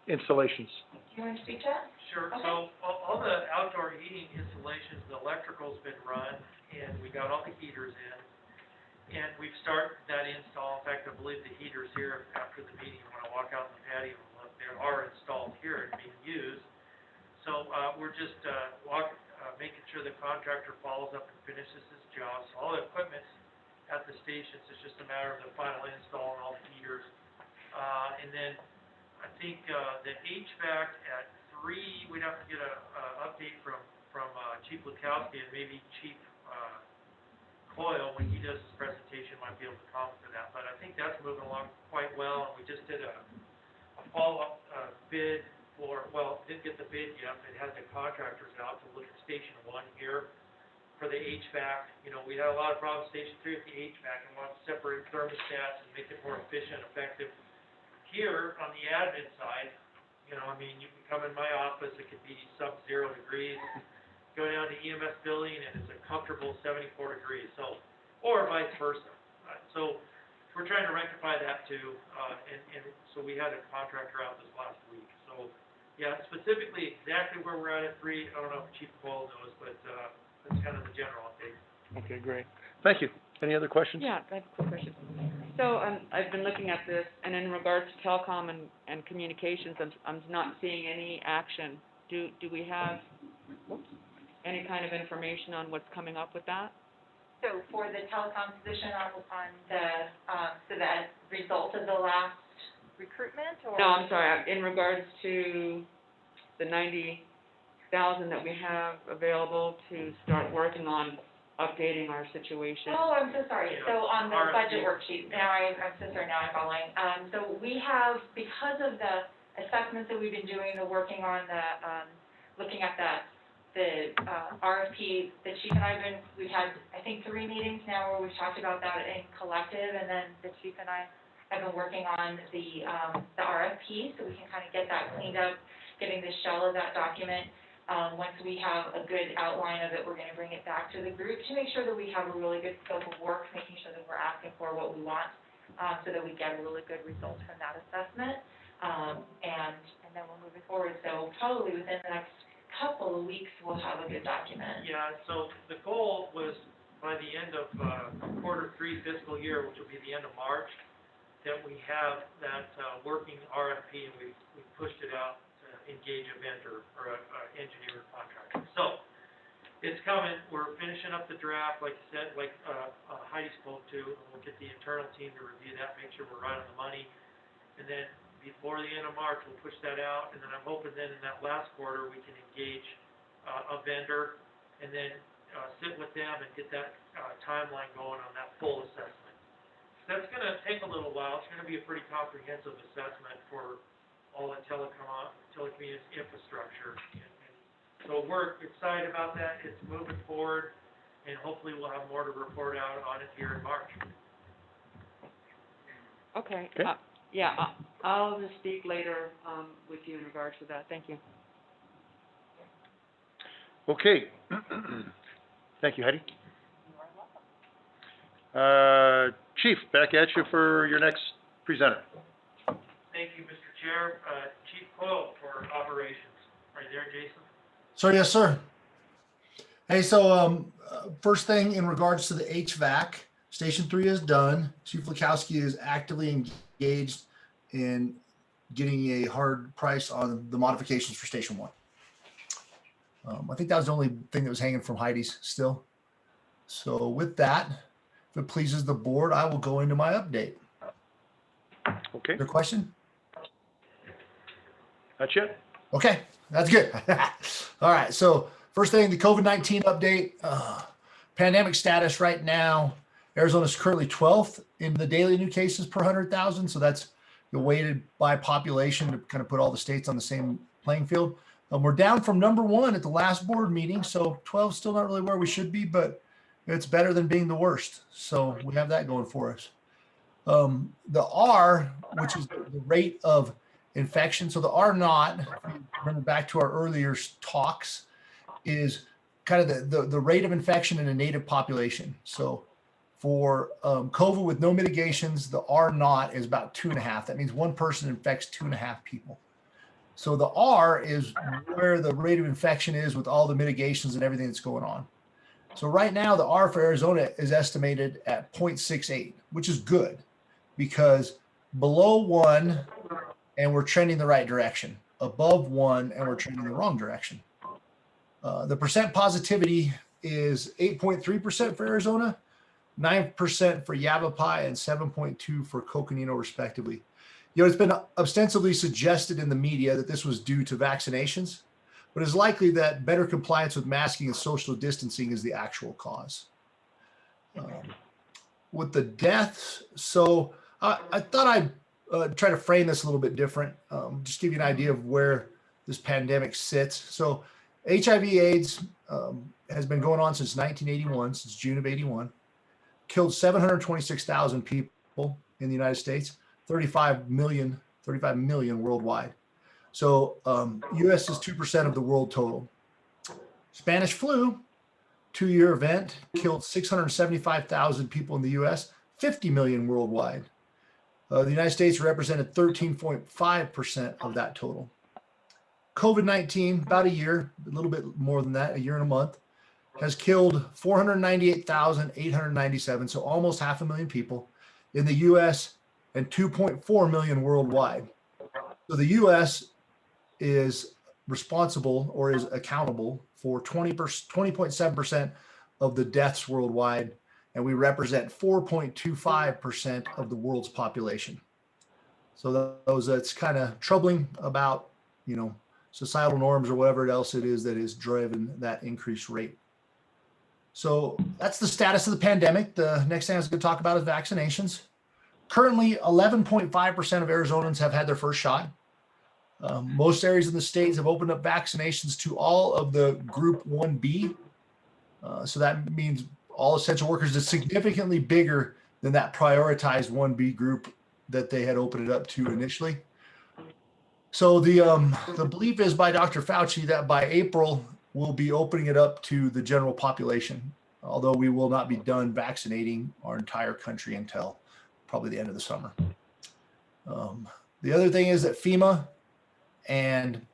installations? Do you want to speak to that? Sure, Okay. so all the outdoor heating installations, the electrical's been run, and we got all the heaters in. And we've started that install. In fact, I believe the heaters here after the meeting, when I walk out in the patio, they are installed here and being used. So, we're just, making sure the contractor follows up and finishes his job. So all the equipment's at the stations, it's just a matter of the final install and all the heaters. And then, I think, the HVAC at 3, we'd have to get a update from, Chief Lukowski and maybe Chief, Coyle, when he does his presentation, might be able to comment to that, but I think that's moving along quite well, and we just did a follow-up, bid for, well, didn't get the bid yet, but it has the contractors out to look at Station 1 here for the HVAC. You know, we had a lot of problems with Station 3 with the HVAC, and want to separate thermostats and make it more efficient, effective. Here, on the admin side, you know, I mean, you can come in my office, it could be sub-0 degrees, go down to EMS building, and it's a comfortable 74 degrees, so, or vice versa. So, we're trying to rectify that too, and so we had a contractor out this last week. So, yeah, specifically exactly where we're at 3, I don't know if Chief Cole knows, but, that's kind of the general update. Okay, great. Thank you. Any other questions? Yeah, I have a quick question. So, I've been looking at this, and in regards to telecom and communications, I'm not seeing any action. Do we have, any kind of information on what's coming up with that? So for the telecom position on the, so that result of the last recruitment, or? No, I'm sorry, in regards to the 90,000 that we have available to start working on updating our situation. Oh, I'm so sorry. So on the RFP. budget worksheet, I'm so sorry, now I'm following. So we have, because of the assessments that we've been doing, the working on the, looking at the RFP, the chief and I have been, we've had, I think, 3 meetings now where we've talked about that in collective, and then the chief and I have been working on the RFP, so we can kind of get that cleaned up, getting the shell of that document. Once we have a good outline of it, we're gonna bring it back to the group to make sure that we have a really good scope of work, making sure that we're asking for what we want, so that we get a really good result from that assessment. And then we're moving forward, so probably within the next couple of weeks, we'll have a good document. Yeah, so the goal was by the end of, quarter 3 fiscal year, which will be the end of March, that we have that, working RFP, and we pushed it out to engage a vendor or a engineer or contractor. So, it's coming, we're finishing up the draft, like you said, like, Heidi spoke to, and we'll get the internal team to review that, make sure we're right on the money. And then before the end of March, we'll push that out, and then I'm hoping then in that last quarter, we can engage, a vendor, and then, sit with them and get that, timeline going on that full assessment. That's gonna take a little while, it's gonna be a pretty comprehensive assessment for all the telecommunications infrastructure. And so we're excited about that, it's moving forward, and hopefully we'll have more to report out on it here in March. Okay. Okay. Yeah, I'll just speak later, with you in regards to that. Thank you. Okay. Thank you, Heidi. Chief, back at you for your next presenter. Thank you, Mr. Chair. Chief Coyle for operations. Are you there, Jason? Sir, yes, sir. Hey, so first thing in regards to the HVAC, Station 3 is done. Chief Lukowski is actively engaged in getting a hard price on the modifications for Station 1. I think that was the only thing that was hanging from Heidi's still. So with that, if it pleases the board, I will go into my update. Okay, Your question? that's it? Okay, that's good. All right, so first thing, the COVID-19 update. Pandemic status right now, Arizona's currently 12th in the daily new cases per 100,000. So that's weighted by population to kind of put all the states on the same playing field. We're down from number 1 at the last board meeting. So 12 is still not really where we should be, but it's better than being the worst. So we have that going for us. The R, which is the rate of infection. So the R naught, if you remember back to our earlier talks, is kind of the rate of infection in a native population. So for COVID with no mitigations, the R naught is about 2.5. That means one person infects 2.5 people. So the R is where the rate of infection is with all the mitigations and everything that's going on. So right now, the R for Arizona is estimated at 0.68, which is good because below 1 and we're trending the right direction, above 1 and we're trending the wrong direction. The percent positivity is 8.3% for Arizona, 9% for Yavapai, and 7.2% for Coconino, respectively. It's been ostensibly suggested in the media that this was due to vaccinations, but it's likely that better compliance with masking and social distancing is the actual cause. With the deaths, so I thought I'd try to frame this a little bit different, just give you an idea of where this pandemic sits. So HIV/AIDS has been going on since 1981, since June of 81, killed 726,000 people in the United States, 35 million worldwide. So US is 2% of the world total. Spanish flu, 2-year event, killed 675,000 people in the US, 50 million worldwide. The United States represented 13.5% of that total. COVID-19, about a year, a little bit more than that, a year and a month, has killed 498,897, so almost 500,000 people in the US and 2.4 million worldwide. So the US is responsible or is accountable for 20.7% of the deaths worldwide, and we represent 4.25% of the world's population. So that's kind of troubling about, societal norms or whatever else it is that is driven that increased rate. So that's the status of the pandemic. The next thing I was going to talk about is vaccinations. Currently, 11.5% of Arizonans have had their first shot. Most areas in the states have opened up vaccinations to all of the Group 1B. So that means all essential workers is significantly bigger than that prioritized 1B group that they had opened it up to initially. So the belief is by Dr. Fauci that by April, we'll be opening it up to the general population, although we will not be done vaccinating our entire country until probably the end of the summer. The other thing is that FEMA, and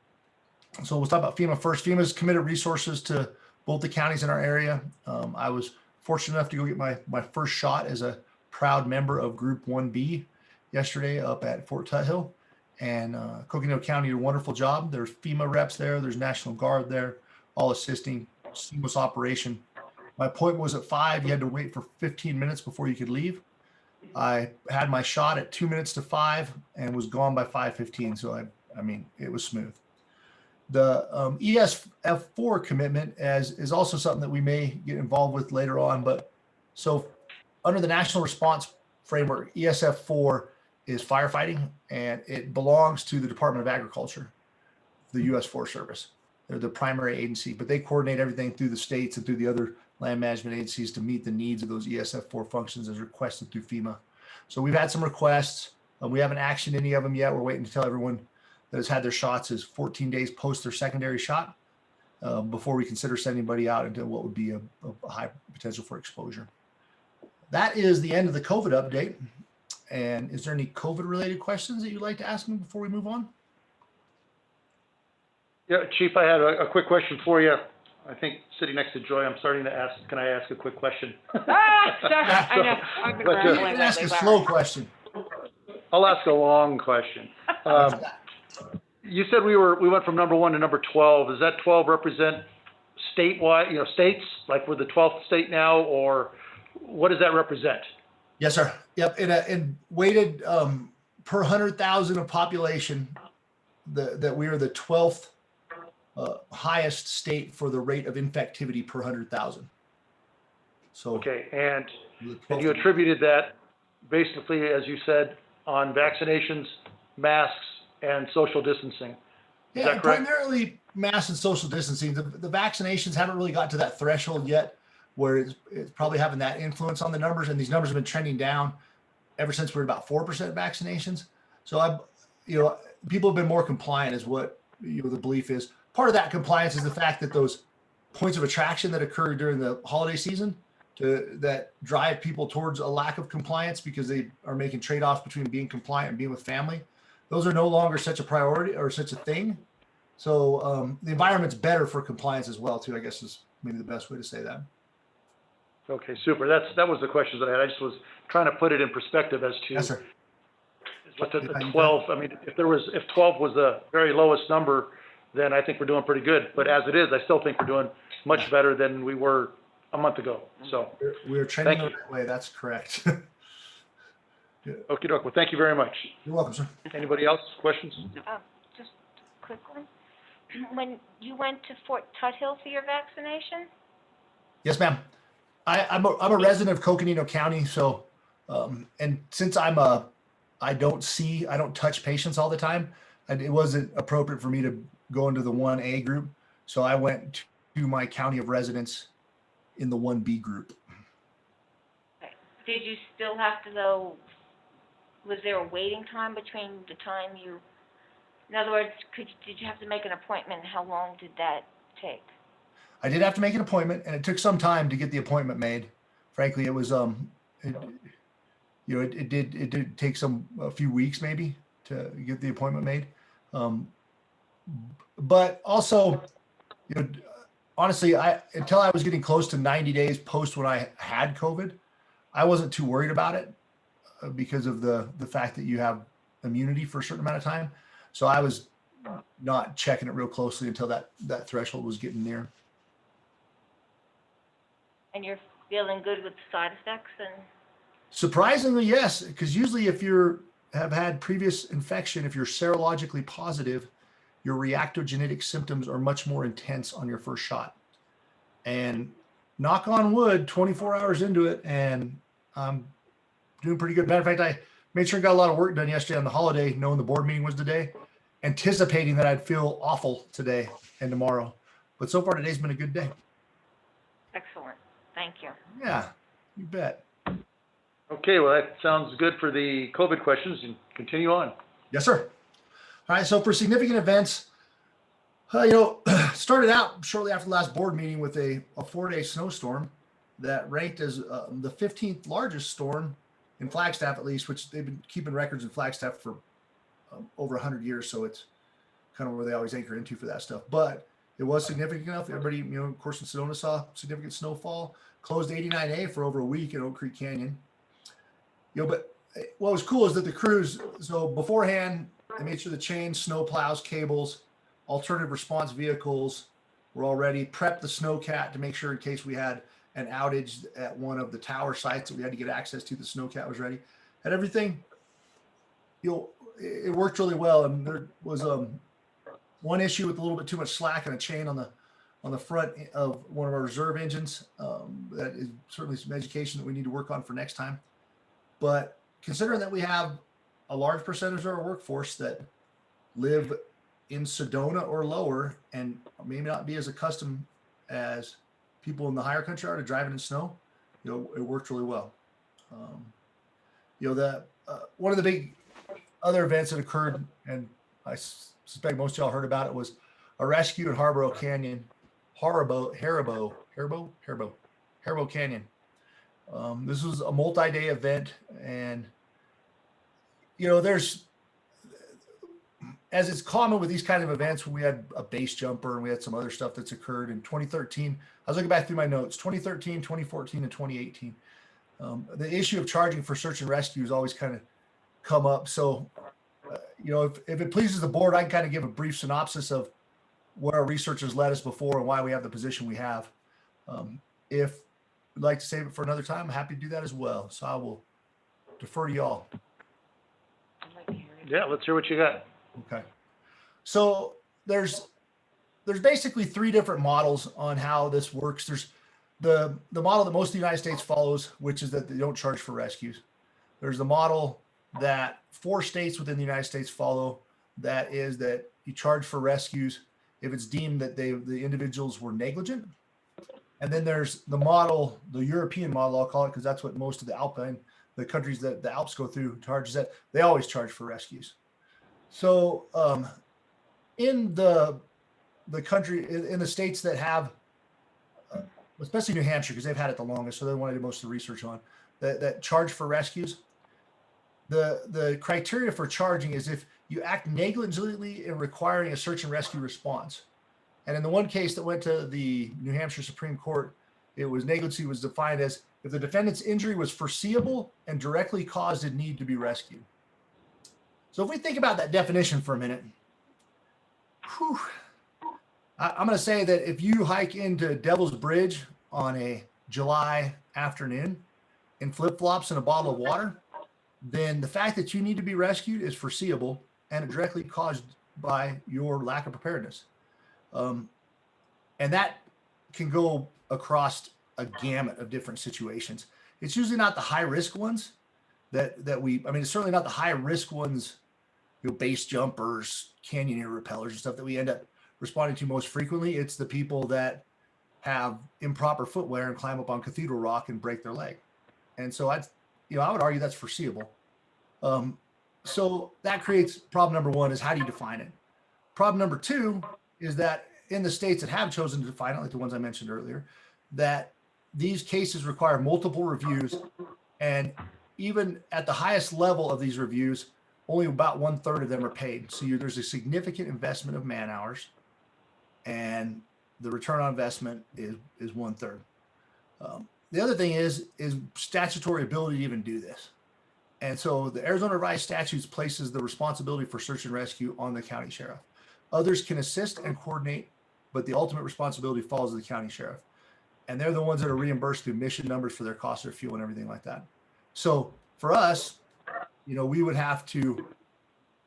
so we'll talk about FEMA first. FEMA's committed resources to both the counties in our area. I was fortunate enough to go get my first shot as a proud member of Group 1B yesterday up at Fort Tuthill. And Coconino County did a wonderful job. There's FEMA reps there. There's National Guard there, all assisting, seamless operation. My appointment was at 5. You had to wait for 15 minutes before you could leave. I had my shot at 2 minutes to 5 and was gone by 5:15. So I mean, it was smooth. The ESF4 commitment is also something that we may get involved with later on. But so under the National Response Framework, ESF4 is firefighting, and it belongs to the Department of Agriculture, the U.S. Forest Service. They're the primary agency, but they coordinate everything through the states and through the other land management agencies to meet the needs of those ESF4 functions as requested through FEMA. So we've had some requests. We haven't actioned any of them yet. We're waiting to tell everyone that has had their shots is 14 days post their secondary shot before we consider sending anybody out into what would be a high potential for exposure. That is the end of the COVID update. And is there any COVID-related questions that you'd like to ask me before we move on? Yeah, Chief, I had a quick question for you. I think sitting next to Joy, I'm starting to ask, can I ask a quick question? Sorry, I know. I've been But, rambling Ask a lately, slow question. I'll ask a long question. You said we went from number 1 to number 12. Does that 12 represent statewide, states, like we're the 12th state now, or what does that represent? Yes, sir. Yep. In weighted per 100,000 of population, that we are the 12th highest state for the rate of infectivity per 100,000. So okay, and you attributed that basically, as you said, on vaccinations, masks, and social distancing. Is that correct? Primarily mask and social distancing. The vaccinations haven't really got to that threshold yet, where it's probably having that influence on the numbers, and these numbers have been trending down ever since we're about 4% vaccinations. So people have been more compliant, is what the belief is. Part of that compliance is the fact that those points of attraction that occur during the holiday season that drive people towards a lack of compliance because they are making trade-offs between being compliant and being with family. Those are no longer such a priority or such a thing. So the environment's better for compliance as well, too, I guess is maybe the best way to say that. Okay, super. That was the questions that I had. I just was trying to put it in perspective as to Yes, sir. what the 12. I mean, if 12 was the very lowest number, then I think we're doing pretty good. But as it is, I still think we're doing much better than we were a month ago. So we're trending the Thank you. right way. That's correct. Okey doke. Well, thank you very much. You're welcome, sir. Anybody else? Questions? Just a quick one. When you went to Fort Tuthill for your vaccination, Yes, ma'am. I'm a resident of Coconino County, so and since I don't touch patients all the time, it wasn't appropriate for me to go into the 1A group, so I went to my county of residence in the 1B group. did you still have to go, was there a waiting time between the time you, in other words, did you have to make an appointment? How long did that take? I did have to make an appointment, and it took some time to get the appointment made. Frankly, it was it did take a few weeks maybe to get the appointment made. But also, honestly, until I was getting close to 90 days post when I had COVID, I wasn't too worried about it because of the fact that you have immunity for a certain amount of time. So I was not checking it real closely until that threshold was getting near. And you're feeling good with the side effects and? Surprisingly, yes, because usually if you have had previous infection, if you're serologically positive, your reactogenetic symptoms are much more intense on your first shot. And knock on wood, 24 hours into it, and I'm doing pretty good. Matter of fact, I made sure I got a lot of work done yesterday on the holiday, knowing the board meeting was today, anticipating that I'd feel awful today and tomorrow. But so far, today's been a good day. Excellent. Thank you. Yeah, you bet. Okay, well, that sounds good for the COVID questions, and continue on. Yes, sir. All right, so for significant events, started out shortly after the last board meeting with a 4-day snowstorm that ranked as the 15th largest storm in Flagstaff, at least, which they've been keeping records in Flagstaff for over 100 years, so it's kind of where they always anchor into for that stuff. But it was significant enough. Everybody, of course, in Sedona saw significant snowfall. Closed 89A for over a week in Oak Creek Canyon. But what was cool is that the crews, so beforehand, they made sure the chains, snow plows, cables, alternative response vehicles were all ready. Prepped the snowcat to make sure in case we had an outage at one of the tower sites that we had to get access to, the snowcat was ready. And everything, it worked really well. And there was one issue with a little bit too much slack in a chain on the front of one of our reserve engines. That is certainly some education that we need to work on for next time. But considering that we have a large percentage of our workforce that live in Sedona or lower and may not be as accustomed as people in the higher country are to driving in snow, it worked really well. One of the big other events that occurred, and I suspect most of y'all heard about it, was a rescue in Haribo Canyon. Haribo Canyon. This was a multi-day event, and there's, as it's common with these kind of events, when we had a base jumper and we had some other stuff that's occurred in 2013. I was looking back through my notes, 2013, 2014, and 2018. The issue of charging for search and rescue has always kind of come up. So, if it pleases the board, I can kind of give a brief synopsis of what our research has led us before and why we have the position we have. If you'd like to save it for another time, I'm happy to do that as well. So I will defer to y'all. Yeah, let's hear what you got. Okay. So there's basically 3 different models on how this works. There's the model that most of the United States follows, which is that they don't charge for rescues. There's the model that 4 states within the United States follow, that is that you charge for rescues if it's deemed that the individuals were negligent. And then there's the model, the European model, I'll call it, because that's what most of the countries that the Alps go through charges, that they always charge for rescues. So in the country, in the states that have, especially New Hampshire, because they've had it the longest, so they want to do most of the research on, that charge for rescues. The criteria for charging is if you act negligently in requiring a search and rescue response. And in the one case that went to the New Hampshire Supreme Court, it was negligence was defined as if the defendant's injury was foreseeable and directly caused a need to be rescued. So if we think about that definition for a minute, I'm going to say that if you hike into Devil's Bridge on a July afternoon in flip-flops and a bottle of water, then the fact that you need to be rescued is foreseeable and directly caused by your lack of preparedness. And that can go across a gamut of different situations. It's usually not the high risk ones it's certainly not the high risk ones, base jumpers, canyoneer rappellers and stuff that we end up responding to most frequently. It's the people that have improper footwear and climb up on Cathedral Rock and break their leg. And so I would argue that's foreseeable. So that creates problem number one, is how do you define it? Problem number two is that in the states that have chosen to define it, like the ones I mentioned earlier, that these cases require multiple reviews, and even at the highest level of these reviews, only about 1/3 of them are paid. So there's a significant investment of man hours, and the return on investment is 1/3. The other thing is statutory ability to even do this. And so the Arizona Revised Statutes places the responsibility for search and rescue on the county sheriff. Others can assist and coordinate, but the ultimate responsibility falls to the county sheriff. And they're the ones that are reimbursed through mission numbers for their cost of fuel and everything like that. So for us, we would have to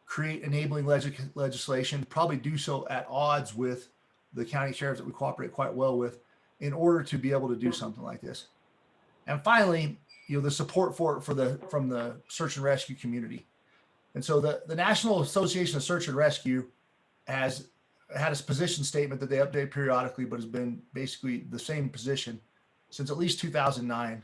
create enabling legislation, probably do so at odds with the county sheriffs that we cooperate quite well with, in order to be able to do something like this. And finally, the support for it from the search and rescue community. And so the National Association of Search and Rescue has had a position statement that they update periodically, but has been basically the same position since at least 2009.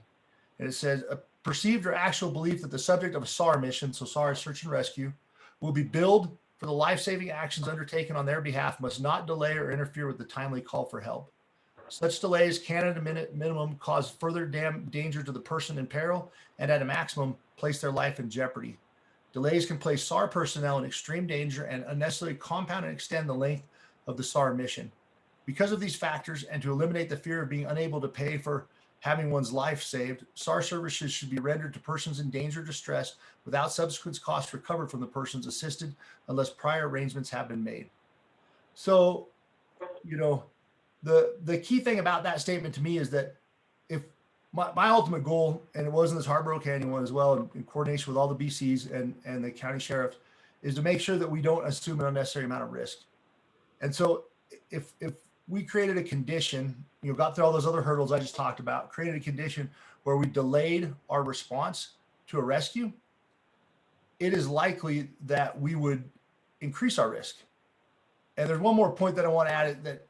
And it says a perceived or actual belief that the subject of a SAR mission, so SAR is search and rescue, will be billed for the life-saving actions undertaken on their behalf must not delay or interfere with the timely call for help. Such delays can at a minimum cause further danger to the person in peril, and at a maximum place their life in jeopardy. Delays can place SAR personnel in extreme danger and unnecessarily compound and extend the length of the SAR mission. Because of these factors, and to eliminate the fear of being unable to pay for having one's life saved, SAR services should be rendered to persons in danger or distress without subsequent costs recovered from the persons assisted unless prior arrangements have been made. So, the key thing about that statement to me is that if my ultimate goal, and it was in this Harborough Canyon one as well, in coordination with all the BCs and the county sheriffs, is to make sure that we don't assume an unnecessary amount of risk. And so if we created a condition, got through all those other hurdles I just talked about, created a condition where we delayed our response to a rescue, it is likely that we would increase our risk. And there's one more point that I want to add that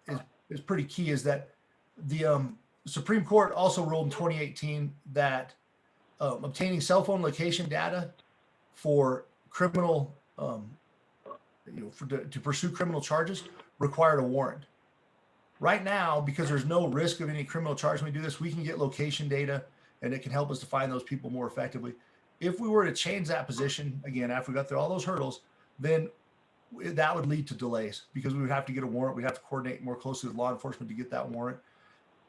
is pretty key, is that the Supreme Court also ruled in 2018 that obtaining cell phone location data for criminal, to pursue criminal charges required a warrant. Right now, because there's no risk of any criminal charge when we do this, we can get location data, and it can help us to find those people more effectively. If we were to change that position, again, after we got through all those hurdles, then that would lead to delays, because we would have to get a warrant. We'd have to coordinate more closely with law enforcement to get that warrant.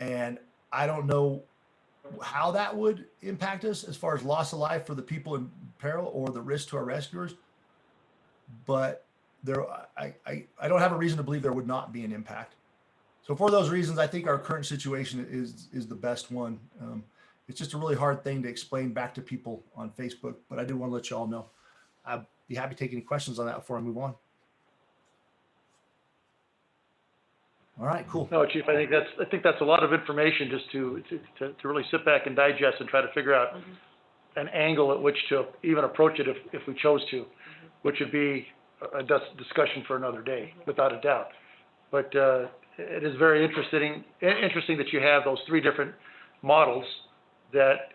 And I don't know how that would impact us as far as loss of life for the people in peril or the risk to our rescuers. But I don't have a reason to believe there would not be an impact. So for those reasons, I think our current situation is the best one. It's just a really hard thing to explain back to people on Facebook, but I did want to let you all know. I'd be happy to take any questions on that before I move on. All right, cool. No, Chief, I think that's a lot of information just to really sit back and digest and try to figure out an angle at which to even approach it if we chose to, which would be a discussion for another day, without a doubt. But it is very interesting that you have those three different models that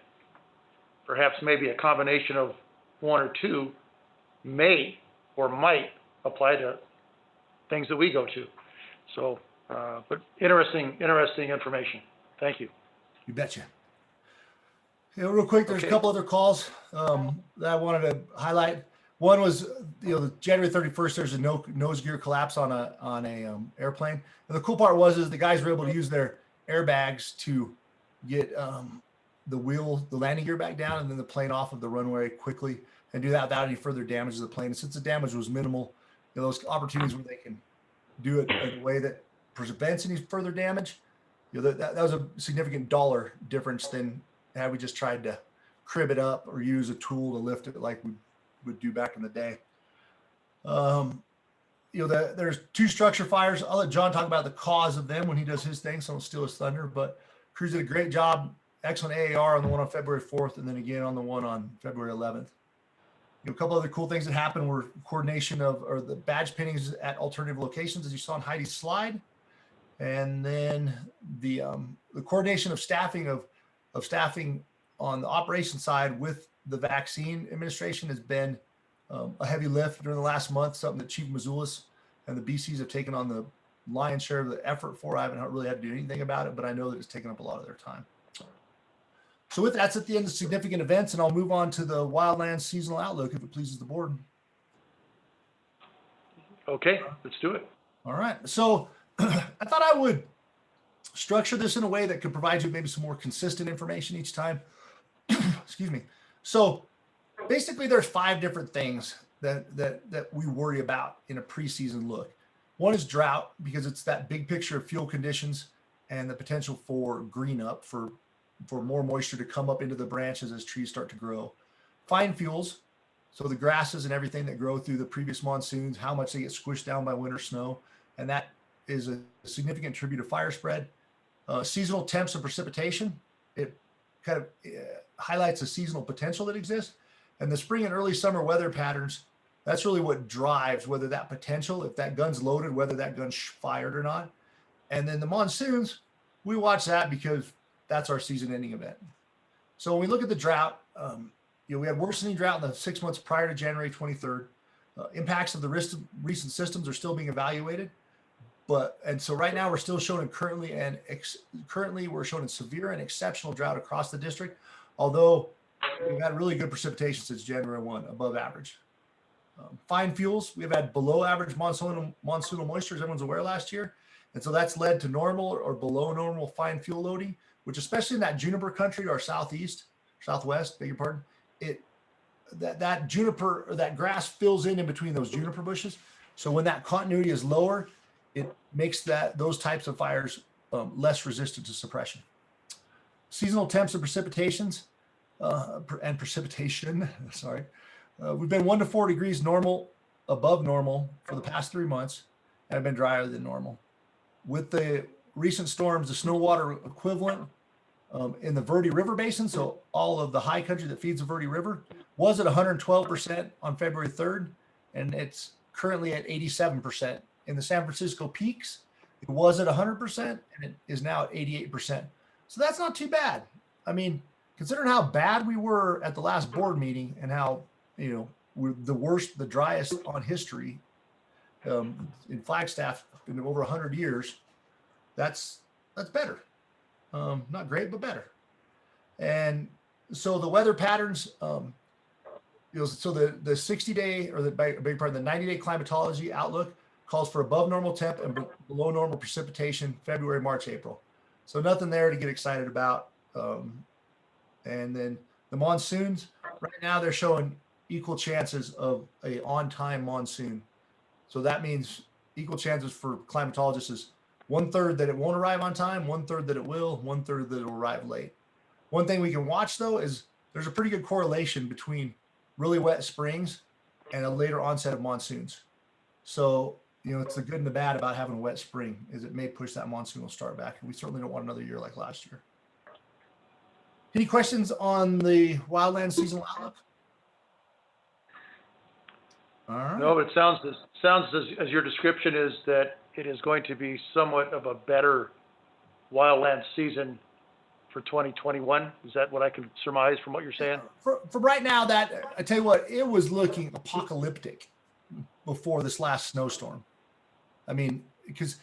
perhaps maybe a combination of one or two may or might apply to things that we go to. So, but interesting information. Thank you. You betcha. Real quick, there's a couple other calls that I wanted to highlight. One was, the January 31st, there's a nose gear collapse on a airplane. And the cool part is the guys were able to use their airbags to get the landing gear back down, and then the plane off of the runway quickly, and do that without any further damage to the plane. And since the damage was minimal, those opportunities where they can do it in a way that prevents any further damage, that was a significant dollar difference than had we just tried to crib it up or use a tool to lift it like we would do back in the day. There's 2 structure fires. I'll let John talk about the cause of them when he does his thing, so I don't steal his thunder, but crews did a great job. Excellent AAR on the one on February 4th, and then again on the one on February 11th. A couple other cool things that happened were coordination or the badge pinnings at alternative locations, as you saw in Heidi's slide. And then the coordination of staffing on the operation side with the vaccine administration has been a heavy lift during the last month, something that Chief Mazulis and the BCs have taken on the lion's share of the effort for. I haven't really had to do anything about it, but I know that it's taken up a lot of their time. So with that's at the end of significant events, and I'll move on to the wildlands seasonal outlook if it pleases the board. Okay, let's do it. All right. So I thought I would structure this in a way that could provide you maybe some more consistent information each time. Excuse me. So basically there's 5 different things that we worry about in a preseason look. One is drought, because it's that big picture of fuel conditions and the potential for green up, for more moisture to come up into the branches as trees start to grow. Fine fuels, so the grasses and everything that grow through the previous monsoons, how much they get squished down by winter snow, and that is a significant tribute to fire spread. Seasonal temps and precipitation, it kind of highlights the seasonal potential that exists. And the spring and early summer weather patterns, that's really what drives whether that potential, if that gun's loaded, whether that gun's fired or not. And then the monsoons, we watch that because that's our season-ending event. So when we look at the drought, we had worsening drought in the 6 months prior to January 23rd. Impacts of the recent systems are still being evaluated. So right now we're still showing currently we're showing severe and exceptional drought across the district, although we've had really good precipitation since January 1, above average. Fine fuels, we've had below average monsoonal moisture, as everyone's aware, last year. And so that's led to normal or below normal fine fuel loading, which especially in that juniper country, or southwest, beg your pardon, that juniper or that grass fills in between those juniper bushes. So when that continuity is lower, it makes those types of fires less resistant to suppression. Seasonal temps and precipitation, we've been 1 to 4 degrees above normal for the past 3 months, and have been drier than normal. With the recent storms, the snow water equivalent in the Verde River Basin, so all of the high country that feeds the Verde River, was at 112% on February 3rd, and it's currently at 87%. In the San Francisco Peaks, it was at 100%, and it is now at 88%. So that's not too bad. I mean, considering how bad we were at the last board meeting and how, we're the worst, the driest on history in Flagstaff in over 100 years, that's better. Not great, but better. And so the weather patterns, so the 60-day or the 90-day climatology outlook calls for above normal temp and below normal precipitation February, March, April. So nothing there to get excited about. And then the monsoons, right now they're showing equal chances of a on-time monsoon. So that means equal chances for climatologists is 1/3 that it won't arrive on time, 1/3 that it will, 1/3 that it'll arrive late. One thing we can watch though is there's a pretty good correlation between really wet springs and a later onset of monsoons. So, it's the good and the bad about having a wet spring is it may push that monsoonal start back. And we certainly don't want another year like last year. Any questions on the wildland seasonal outlook? All right. No, it sounds as your description is that it is going to be somewhat of a better wildland season for 2021. Is that what I can surmise from what you're saying? For right now, that I tell you what, it was looking apocalyptic before this last snowstorm. I mean, because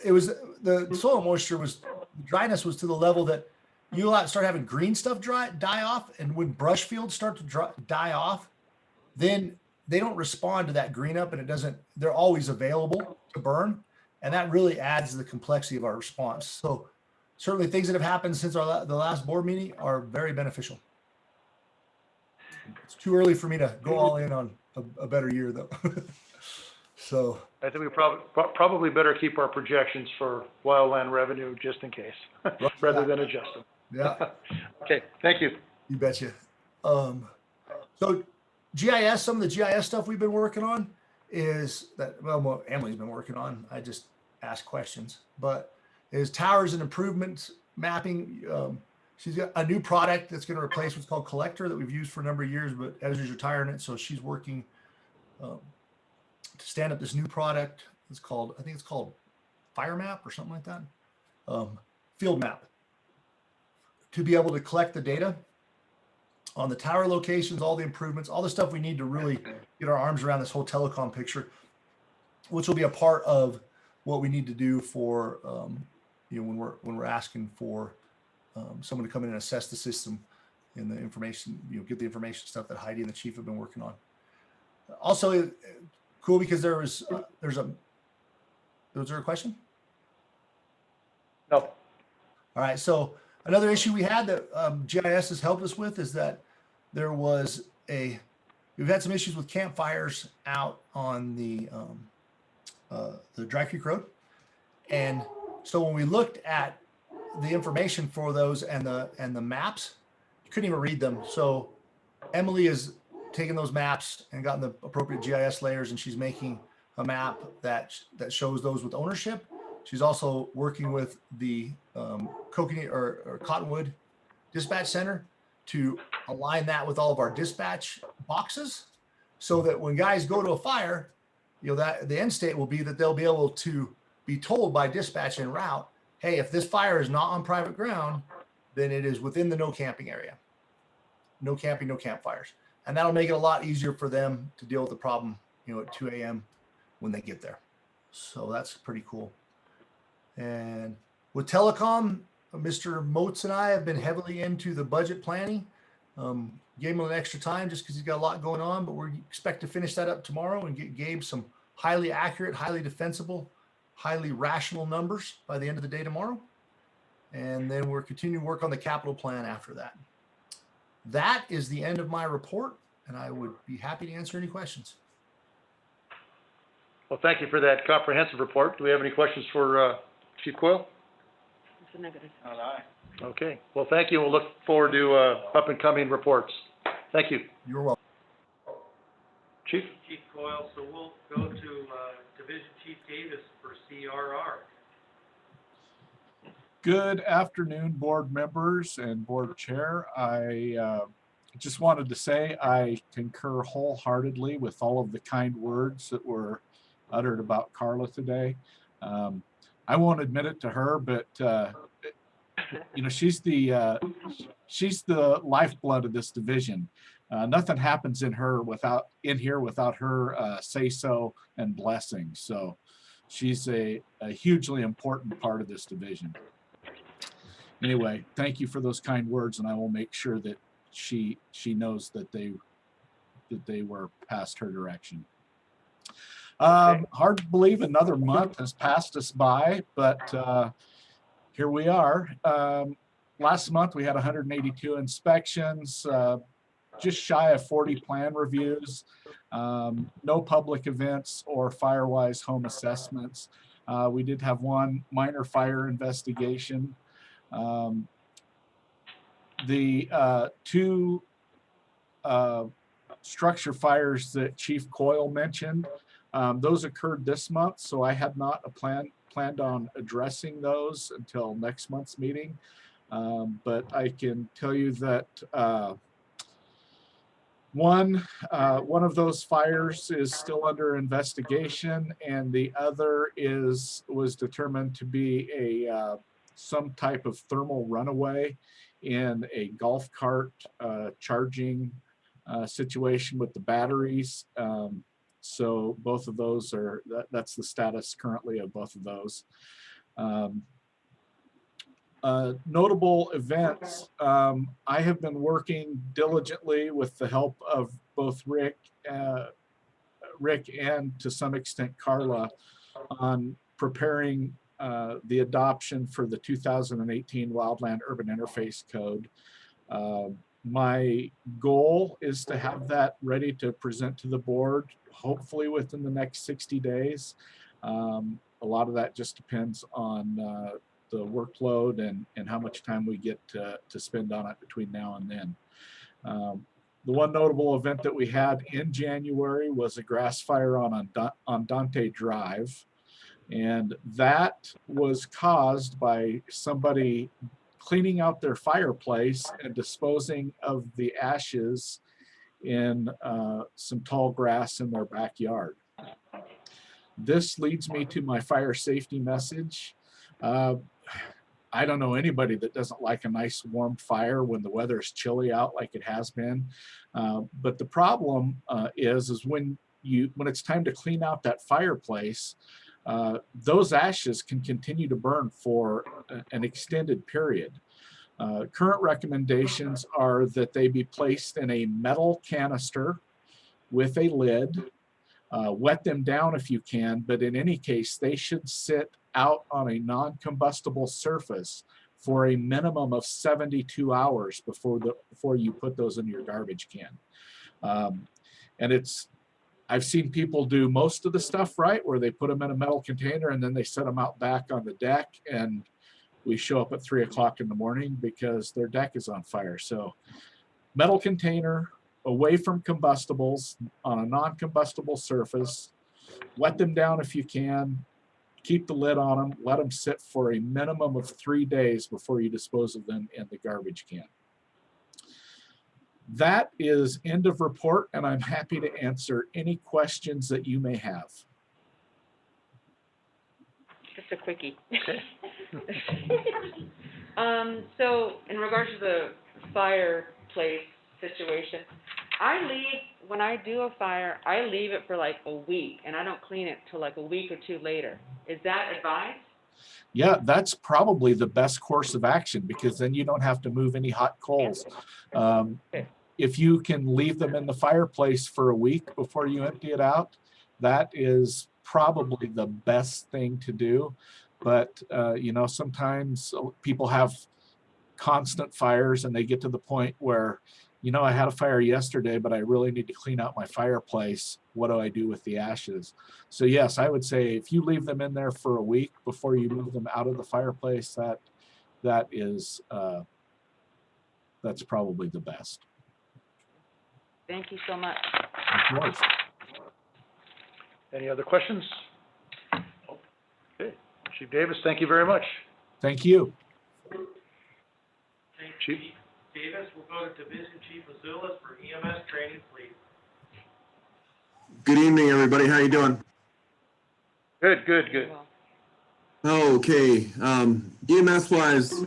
it was the soil moisture dryness was to the level that you start having green stuff die off, and when brush fields start to die off, then they don't respond to that green up, and they're always available to burn, and that really adds to the complexity of our response. So certainly things that have happened since the last board meeting are very beneficial. It's too early for me to go all in on a better year though. So I think we probably better keep our projections for wildland revenue just in case, rather than adjust them. Yeah. Okay, thank you. You betcha. So GIS, some of the GIS stuff we've been working on is that, well, what Emily's been working on, I just ask questions, but is towers and improvements mapping. She's got a new product that's going to replace what's called Collector that we've used for a number of years, but Ezra's retiring it. So she's working to stand up this new product. It's called, I think it's called Fire Map or something like that. Field Map, to be able to collect the data on the tower locations, all the improvements, all the stuff we need to really get our arms around this whole telecom picture, which will be a part of what we need to do for, when we're asking for someone to come in and assess the system and the information, get the information stuff that Heidi and the chief have been working on. Also, cool because was there a question? No. All right. So another issue we had that GIS has helped us with is that we've had some issues with campfires out on the Dry Creek Road. And so when we looked at the information for those and the maps, you couldn't even read them. So Emily has taken those maps and gotten the appropriate GIS layers, and she's making a map that shows those with ownership. She's also working with the Coconut or Cottonwood Dispatch Center to align that with all of our dispatch boxes, so that when guys go to a fire, that the end state will be that they'll be able to be told by dispatch en route, hey, if this fire is not on private ground, then it is within the no camping area. No camping, no campfires. And that'll make it a lot easier for them to deal with the problem, at 2 a.m. when they get there. So that's pretty cool. And with telecom, Mr. Moats and I have been heavily into the budget planning. Gave him an extra time just because he's got a lot going on, but we expect to finish that up tomorrow and get Gabe some highly accurate, highly defensible, highly rational numbers by the end of the day tomorrow. And then we're continuing to work on the capital plan after that. That is the end of my report, and I would be happy to answer any questions. Well, thank you for that comprehensive report. Do we have any questions for Chief Coyle? It's a negative. Not I. Okay. Well, thank you. We'll look forward to up and coming reports. Thank you. You're welcome. Chief? Chief Coyle, so we'll go to Division Chief Davis for CRR. Good afternoon, board members and board chair. I just wanted to say I concur wholeheartedly with all of the kind words that were uttered about Carla today. I won't admit it to her, but she's the lifeblood of this division. Nothing happens in here without her say so and blessing. So she's a hugely important part of this division. Anyway, thank you for those kind words, and I will make sure that she knows that they were passed her direction. Hard to believe another month has passed us by, but here we are. Last month we had 182 inspections, just shy of 40 plan reviews, no public events or Firewise home assessments. We did have one minor fire investigation. The two structure fires that Chief Coyle mentioned, those occurred this month, so I had not planned on addressing those until next month's meeting. But I can tell you that one of those fires is still under investigation, and the other was determined to be some type of thermal runaway in a golf cart charging situation with the batteries. So both of those that's the status currently of both of those. Notable events, I have been working diligently with the help of both Rick and to some extent Carla on preparing the adoption for the 2018 Wildland Urban Interface Code. My goal is to have that ready to present to the board, hopefully within the next 60 days. A lot of that just depends on the workload and how much time we get to spend on it between now and then. The one notable event that we had in January was a grass fire on Dante Drive. And that was caused by somebody cleaning out their fireplace and disposing of the ashes in some tall grass in their backyard. This leads me to my fire safety message. I don't know anybody that doesn't like a nice warm fire when the weather is chilly out like it has been. But the problem is when it's time to clean out that fireplace, those ashes can continue to burn for an extended period. Current recommendations are that they be placed in a metal canister with a lid. Wet them down if you can, but in any case, they should sit out on a non-combustible surface for a minimum of 72 hours before you put those in your garbage can. And I've seen people do most of the stuff right, where they put them in a metal container and then they set them out back on the deck, and we show up at 3 o'clock in the morning because their deck is on fire. So metal container, away from combustibles, on a non-combustible surface, wet them down if you can, keep the lid on them, let them sit for a minimum of 3 days before you dispose of them in the garbage can. That is end of report, and I'm happy to answer any questions that you may have. Just a quickie. So in regards to the fireplace situation, when I do a fire, I leave it for like a week, and I don't clean it till like a week or two later. Is that advised? Yeah, that's probably the best course of action, because then you don't have to move any hot coals. If you can leave them in the fireplace for a week before you empty it out, that is probably the best thing to do. But sometimes people have constant fires and they get to the point where, I had a fire yesterday, but I really need to clean out my fireplace. What do I do with the ashes? So yes, I would say if you leave them in there for a week before you move them out of the fireplace, that's probably the best. Thank you so much. Of course. Any other questions? Okay, Chief Davis, thank you very much. Thank you. Thanks, Chief. Chief Davis. We'll go to Division Chief Azulis for EMS training, please. Good evening, everybody. How you doing? Good. Oh, okay. EMS wise,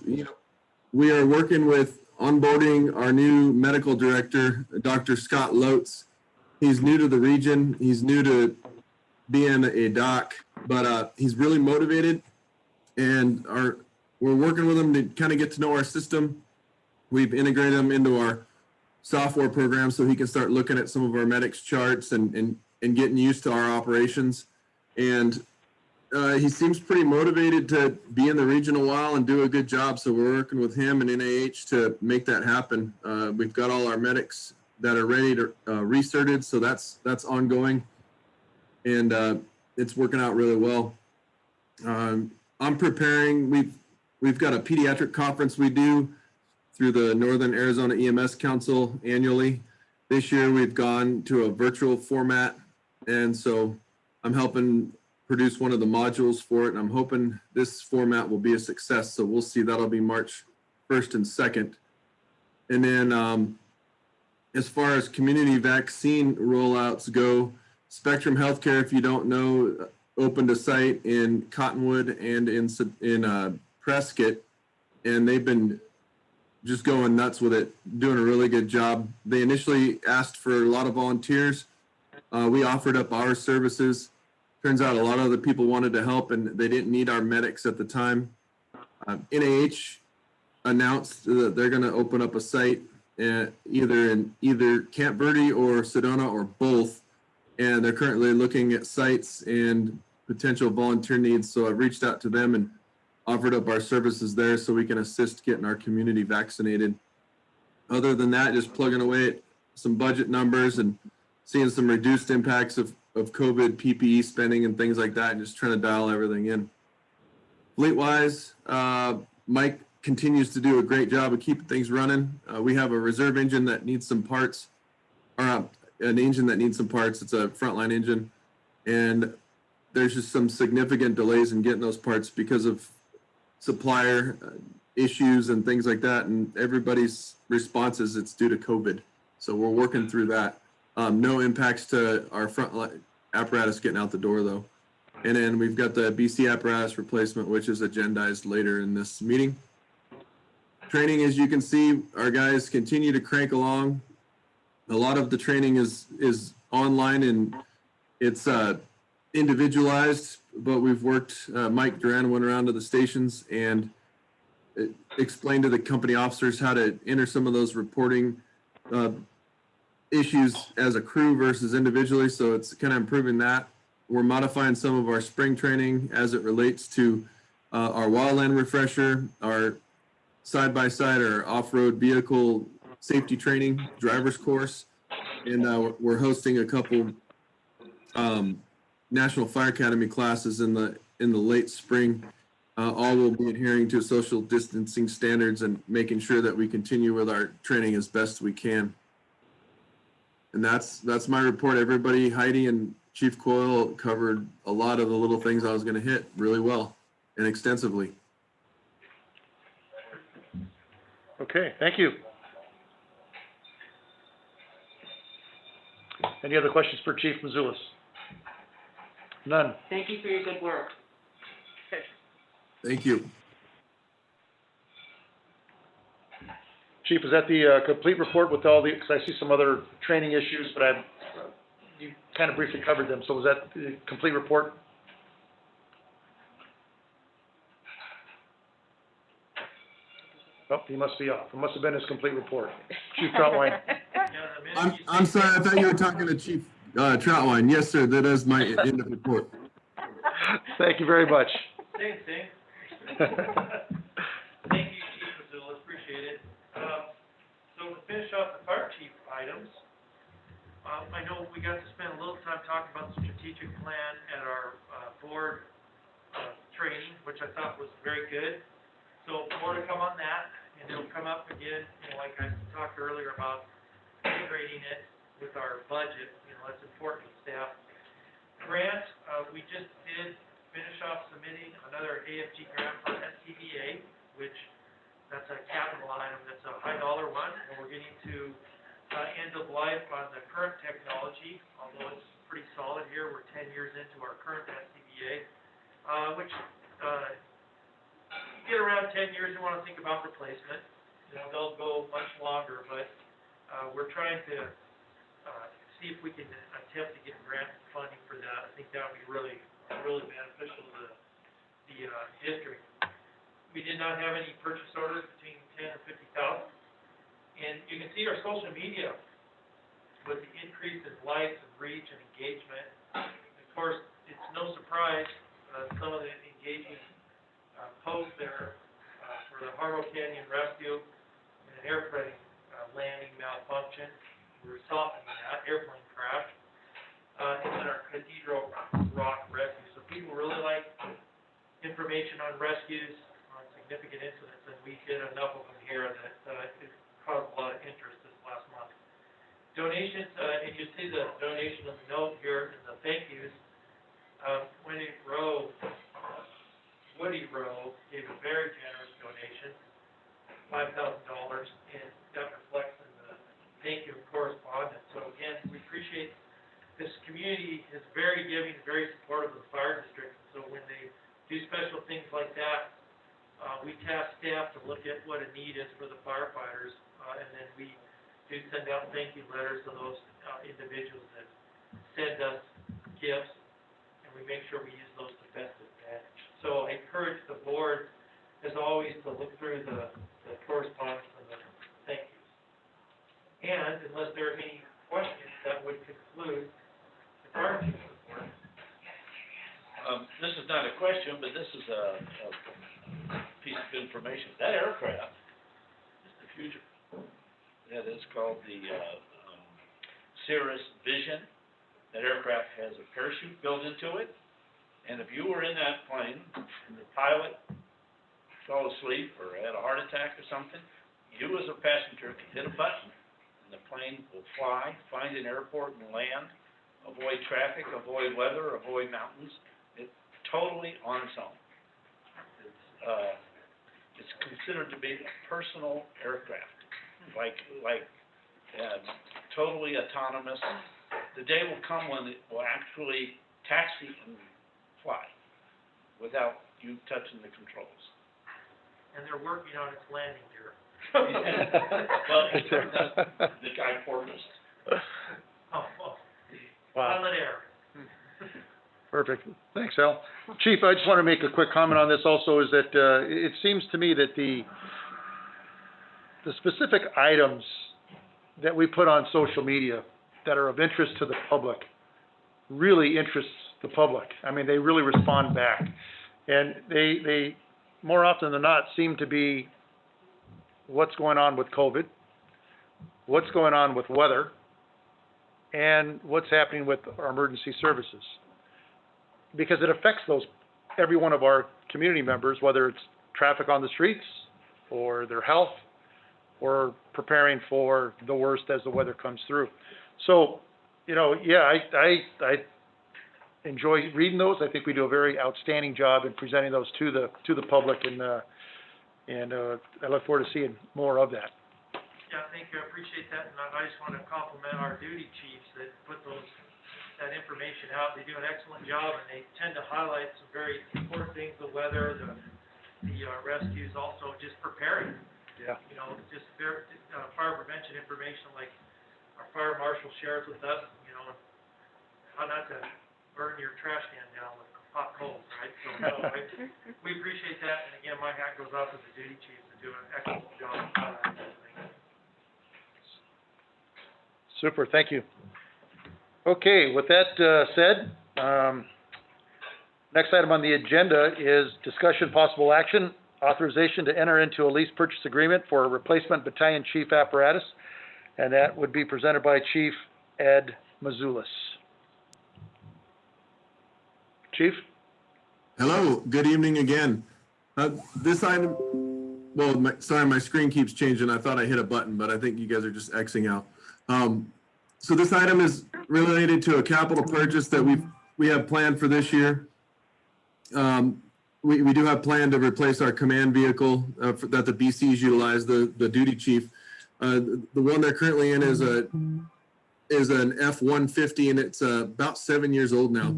we are working with onboarding our new medical director, Dr. Scott Lotes. He's new to the region. He's new to being a doc, but he's really motivated, and we're working with him to kind of get to know our system. We've integrated him into our software program so he can start looking at some of our medics charts and getting used to our operations. And he seems pretty motivated to be in the region a while and do a good job. So we're working with him and NIH to make that happen. We've got all our medics that are ready to recerted, so that's ongoing, and it's working out really well. I'm preparing. We've got a pediatric conference we do through the Northern Arizona EMS Council annually. This year we've gone to a virtual format, and so I'm helping produce one of the modules for it, and I'm hoping this format will be a success. So we'll see. That'll be March 1st and 2nd. And then as far as community vaccine rollouts go, Spectrum Healthcare, if you don't know, opened a site in Cottonwood and in Prescott, and they've been just going nuts with it, doing a really good job. They initially asked for a lot of volunteers. We offered up our services. Turns out a lot of other people wanted to help, and they didn't need our medics at the time. NIH announced that they're going to open up a site either Camp Verde or Sedona or both, and they're currently looking at sites and potential volunteer needs. So I've reached out to them and offered up our services there so we can assist getting our community vaccinated. Other than that, just plugging away at some budget numbers and seeing some reduced impacts of COVID PPE spending and things like that, and just trying to dial everything in. Fleet-wise, Mike continues to do a great job of keeping things running. We have a reserve engine that needs some parts, or an engine that needs some parts. It's a frontline engine, and there's just some significant delays in getting those parts because of supplier issues and things like that. And everybody's response is it's due to COVID. So we're working through that. No impacts to our frontline apparatus getting out the door though. And then we've got the BC apparatus replacement, which is agendized later in this meeting. Training, as you can see, our guys continue to crank along. A lot of the training is online and it's individualized, but we've worked, Mike Duran went around to the stations and explained to the company officers how to enter some of those reporting issues as a crew versus individually. So it's kind of improving that. We're modifying some of our spring training as it relates to our wildland refresher, our side-by-side or off-road vehicle safety training driver's course. And we're hosting a couple National Fire Academy classes in the late spring. All will be adhering to social distancing standards and making sure that we continue with our training as best we can. And that's my report, everybody. Heidi and Chief Coyle covered a lot of the little things I was going to hit really well and extensively. Okay, thank you. Any other questions for Chief Mizoulis? None. Thank you for your good work. Thank you. Chief, is that the complete report with all the, because I see some other training issues, but you kind of briefly covered them, so was that the complete report? Oh, he must be off. It must have been his complete report. Chief Troutwine. I'm sorry, I thought you were talking to Chief Troutwine. Yes, sir, that is my end of report. Thank you very much. Same thing. Thank you, Chief Mizoulis, appreciate it. So to finish off the fire chief items, I know we got to spend a little time talking about the strategic plan at our board training, which I thought was very good. So more to come on that, and it'll come up again, like I talked earlier about integrating it with our budget, that's important to staff. Grant, we just did finish off submitting another AFG grant for SCBA, which that's a capital item, that's a high dollar one, and we're getting to end of life on the current technology, although it's pretty solid here. We're 10 years into our current SCBA, which get around 10 years, you want to think about replacement. They'll go much longer, but we're trying to see if we can attempt to get grant funding for that. I think that would be really beneficial to the district. We did not have any purchase orders between 10 and 50,000, and you can see our social media with the increase in likes and reach and engagement. Of course, it's no surprise some of the engaging post there for the Harlow Canyon rescue and an airplane landing malfunction. We're softening that airplane crash, and then our Cathedral Rock rescue. So people really like information on rescues, on significant incidents, and we did enough of them here that it caused a lot of interest this last month. Donations, and you see the donation of the note here and the thank yous. Woody Rowe gave a very generous donation, $5,000, and that reflects in the thank you and correspondence. So again, we appreciate this community is very giving, very supportive of the fire district. So when they do special things like that, we task staff to look at what a need is for the firefighters, and then we do send out thank you letters to those individuals that send us gifts, and we make sure we use those to best advantage. So I encourage the board, as always, to look through the correspondence and the thank yous. And unless there are any questions, that would conclude the fire chief's report. This is not a question, but this is a piece of information. That aircraft is the future. That is called the Cirrus Vision. That aircraft has a parachute built into it. And if you were in that plane and the pilot fell asleep or had a heart attack or something, you as a passenger can hit a button and the plane will fly, find an airport and land, avoid traffic, avoid weather, avoid mountains. It's totally on its own. It's considered to be a personal aircraft, totally autonomous. The day will come when it will actually taxi and fly without you touching the controls. And they're working on its landing gear. Well, it turns out the guy porpoised. Oh, well, Wow. pilot air. Perfect. Thanks, Al. Chief, I just want to make a quick comment on this also, is that, it seems to me that the specific items that we put on social media that are of interest to the public really interests the public. I mean, they really respond back. And they more often than not seem to be what's going on with COVID, what's going on with weather, and what's happening with our emergency services. Because it affects every one of our community members, whether it's traffic on the streets, or their health, or preparing for the worst as the weather comes through. So, yeah, I enjoy reading those. I think we do a very outstanding job in presenting those to the public, and I look forward to seeing more of that. Yeah, thank you, I appreciate that, and I just want to compliment our duty chiefs that put that information out. They do an excellent job, and they tend to highlight some very important things, the weather, the rescues, also just preparing. Yeah. Just fire prevention information, like our fire marshal shares with us, how not to burn your trash can down with hot coals, right? So, we appreciate that, and again, my hat goes off to the duty chiefs that do an excellent job of highlighting those things. Super, thank you. Okay, with that said, next item on the agenda is discussion possible action, authorization to enter into a lease purchase agreement for a replacement battalion chief apparatus, and that would be presented by Chief Ed Mazulis. Chief? Hello, good evening again. This item, sorry, my screen keeps changing. I thought I hit a button, but I think you guys are just Xing out. So this item is related to a capital purchase that we have planned for this year. We do have planned to replace our command vehicle that the BCs utilize, the duty chief. The one they're currently in is an F-150, and it's about 7 years old now.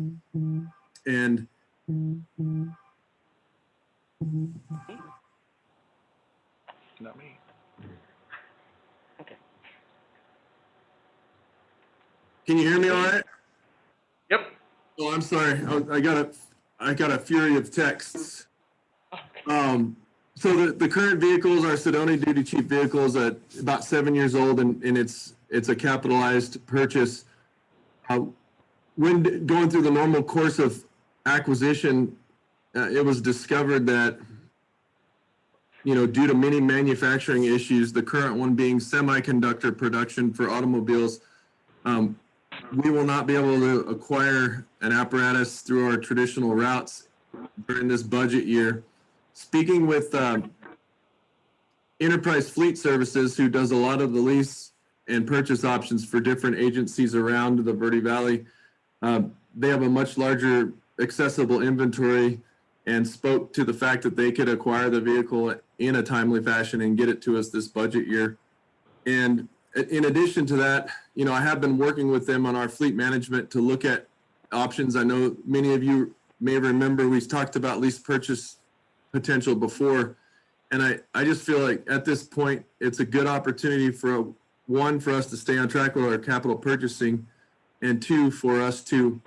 And Not me. can you hear me all right? Yep. Oh, I'm sorry. I got a fury of texts. So the current vehicle is our Sedona duty chief vehicle, is about 7 years old, and it's a capitalized purchase. When going through the normal course of acquisition, it was discovered that, due to many manufacturing issues, the current one being semiconductor production for automobiles, we will not be able to acquire an apparatus through our traditional routes during this budget year. Speaking with Enterprise Fleet Services, who does a lot of the lease and purchase options for different agencies around the Verde Valley, they have a much larger accessible inventory, and spoke to the fact that they could acquire the vehicle in a timely fashion and get it to us this budget year. And in addition to that, I have been working with them on our fleet management to look at options. I know many of you may remember we talked about lease purchase potential before. And I just feel like at this point, it's a good opportunity for us to stay on track with our capital purchasing, and two, for us to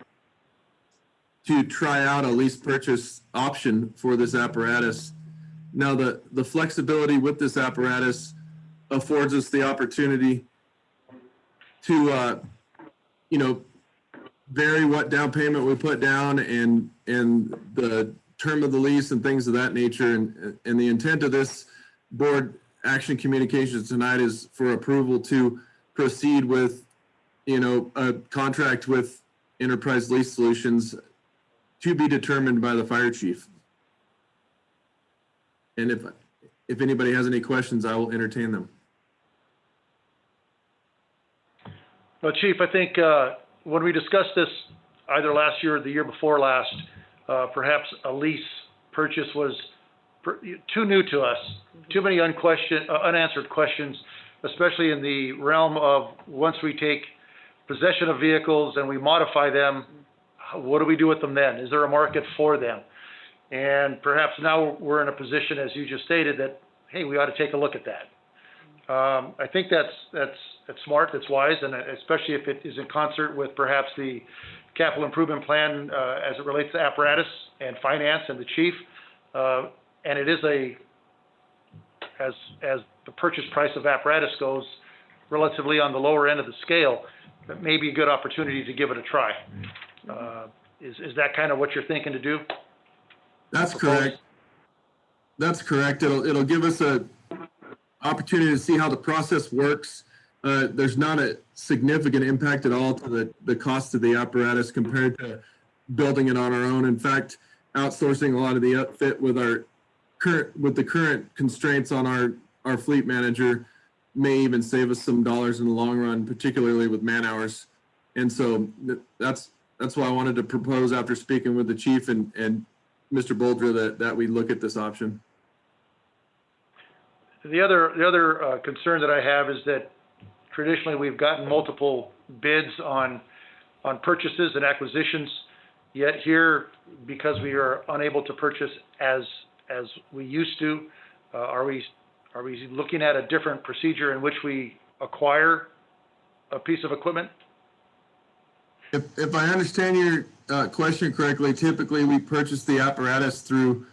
try out a lease purchase option for this apparatus. Now, the flexibility with this apparatus affords us the opportunity to, vary what down payment we put down and the term of the lease and things of that nature. And the intent of this board action communications tonight is for approval to proceed with, a contract with Enterprise Lease Solutions to be determined by the fire chief. And if anybody has any questions, I will entertain them. Well, Chief, I think, when we discussed this either last year or the year before last, perhaps a lease purchase was too new to us. Too many unanswered questions, especially in the realm of once we take possession of vehicles and we modify them, what do we do with them then? Is there a market for them? And perhaps now we're in a position, as you just stated, that, hey, we ought to take a look at that. I think that's smart, that's wise, and especially if it is in concert with perhaps the capital improvement plan as it relates to apparatus and finance and the chief. And it is as the purchase price of apparatus goes, relatively on the lower end of the scale, that may be a good opportunity to give it a try. Is that kind of what you're thinking to do? That's correct. That's correct. It'll give us a opportunity to see how the process works. There's not a significant impact at all to the cost of the apparatus compared to building it on our own. In fact, outsourcing a lot of the upfit with the current constraints on our fleet manager may even save us some dollars in the long run, particularly with man hours. And so that's why I wanted to propose, after speaking with the chief and Mr. Boldra, that we look at this option. The other concern that I have is that traditionally we've gotten multiple bids on purchases and acquisitions, yet here, because we are unable to purchase as we used to, are we looking at a different procedure in which we acquire a piece of equipment? If I understand your question correctly, typically we purchase the apparatus through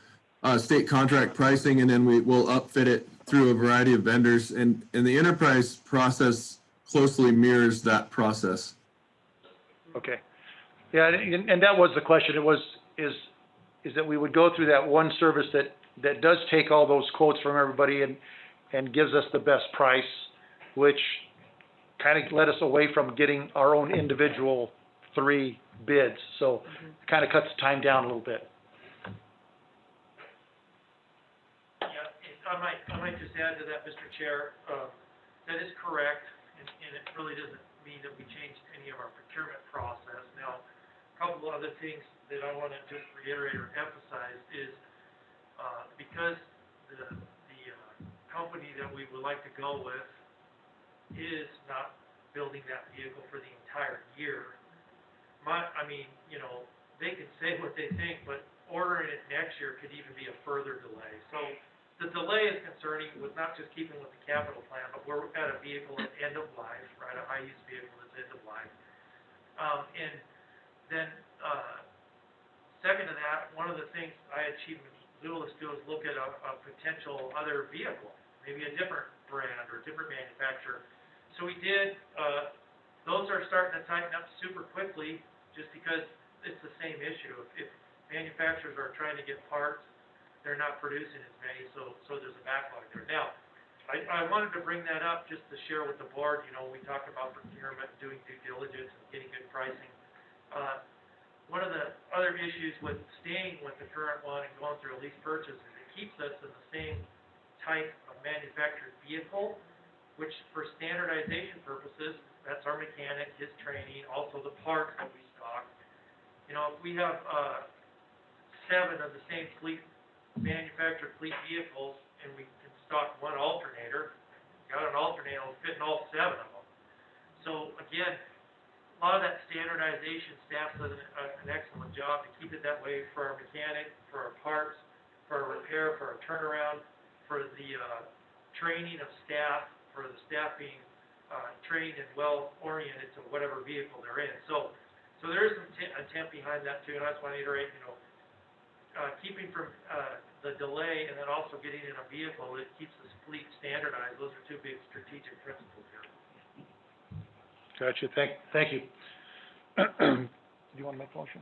state contract pricing, and then we will upfit it through a variety of vendors, and the enterprise process closely mirrors that process. Okay. Yeah, and that was the question. Is that we would go through that one service that does take all those quotes from everybody and gives us the best price, which kind of led us away from getting our own individual 3 bids. So it kind of cuts the time down a little bit. I might just add to that, Mr. Chair, that is correct, and it really doesn't mean that we changed any of our procurement process. Now, a couple of other things that I want to just reiterate or emphasize is, because the company that we would like to go with is not building that vehicle for the entire year, they can say what they think, but ordering it next year could even be a further delay. So the delay is concerning with not just keeping with the capital plan, but we're at a vehicle at end of life, right, a high-use vehicle that's end of life. And then, second to that, one of the things I had Chief Zulis do is look at a potential other vehicle, maybe a different brand or a different manufacturer. So we did, those are starting to tighten up super quickly just because it's the same issue. If manufacturers are trying to get parts, they're not producing as many, so there's a backlog there. Now, I wanted to bring that up just to share with the board. We talked about procurement, doing due diligence, and getting good pricing. One of the other issues with staying with the current one and going through a lease purchase is it keeps us in the same type of manufactured vehicle, which for standardization purposes, that's our mechanic, his training, also the parts that we stock. If we have 7 of the same manufactured fleet vehicles, and we can stock one alternator, got an alternator that'll fit in all 7 of them. So again, a lot of that standardization, staff does an excellent job to keep it that way for our mechanic, for our parts, for our repair, for our turnaround, for the training of staff, for the staff being trained and well-oriented to whatever vehicle they're in. So there is some intent behind that too, and I just want to reiterate, keeping from the delay and then also getting in a vehicle that keeps the fleet standardized. Those are 2 big strategic principles here. Gotcha. Thank you. Do you want to make a motion?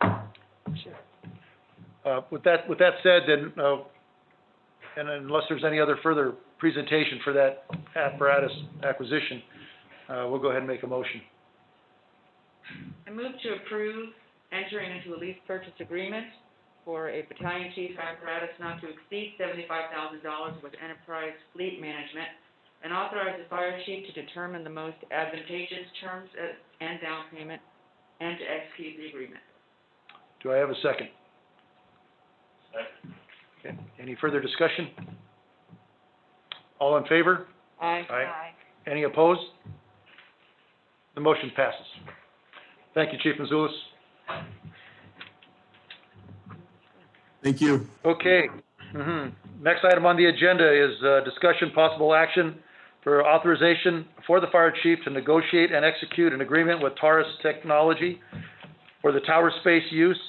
Sure. With that said, then, and unless there's any other further presentation for that apparatus acquisition, we'll go ahead and make a motion. I move to approve entering into a lease purchase agreement for a battalion chief apparatus not to exceed $75,000 with Enterprise Fleet Management, and authorize the fire chief to determine the most advantageous terms and down payment, and to execute the agreement. Do I have a second? Second. Okay. Any further discussion? All in favor? Aye. Any opposed? The motion passes. Thank you, Chief Mazulis. Thank you. Okay. Next item on the agenda is discussion possible action for authorization for the fire chief to negotiate and execute an agreement with Taurus Technology for the tower space use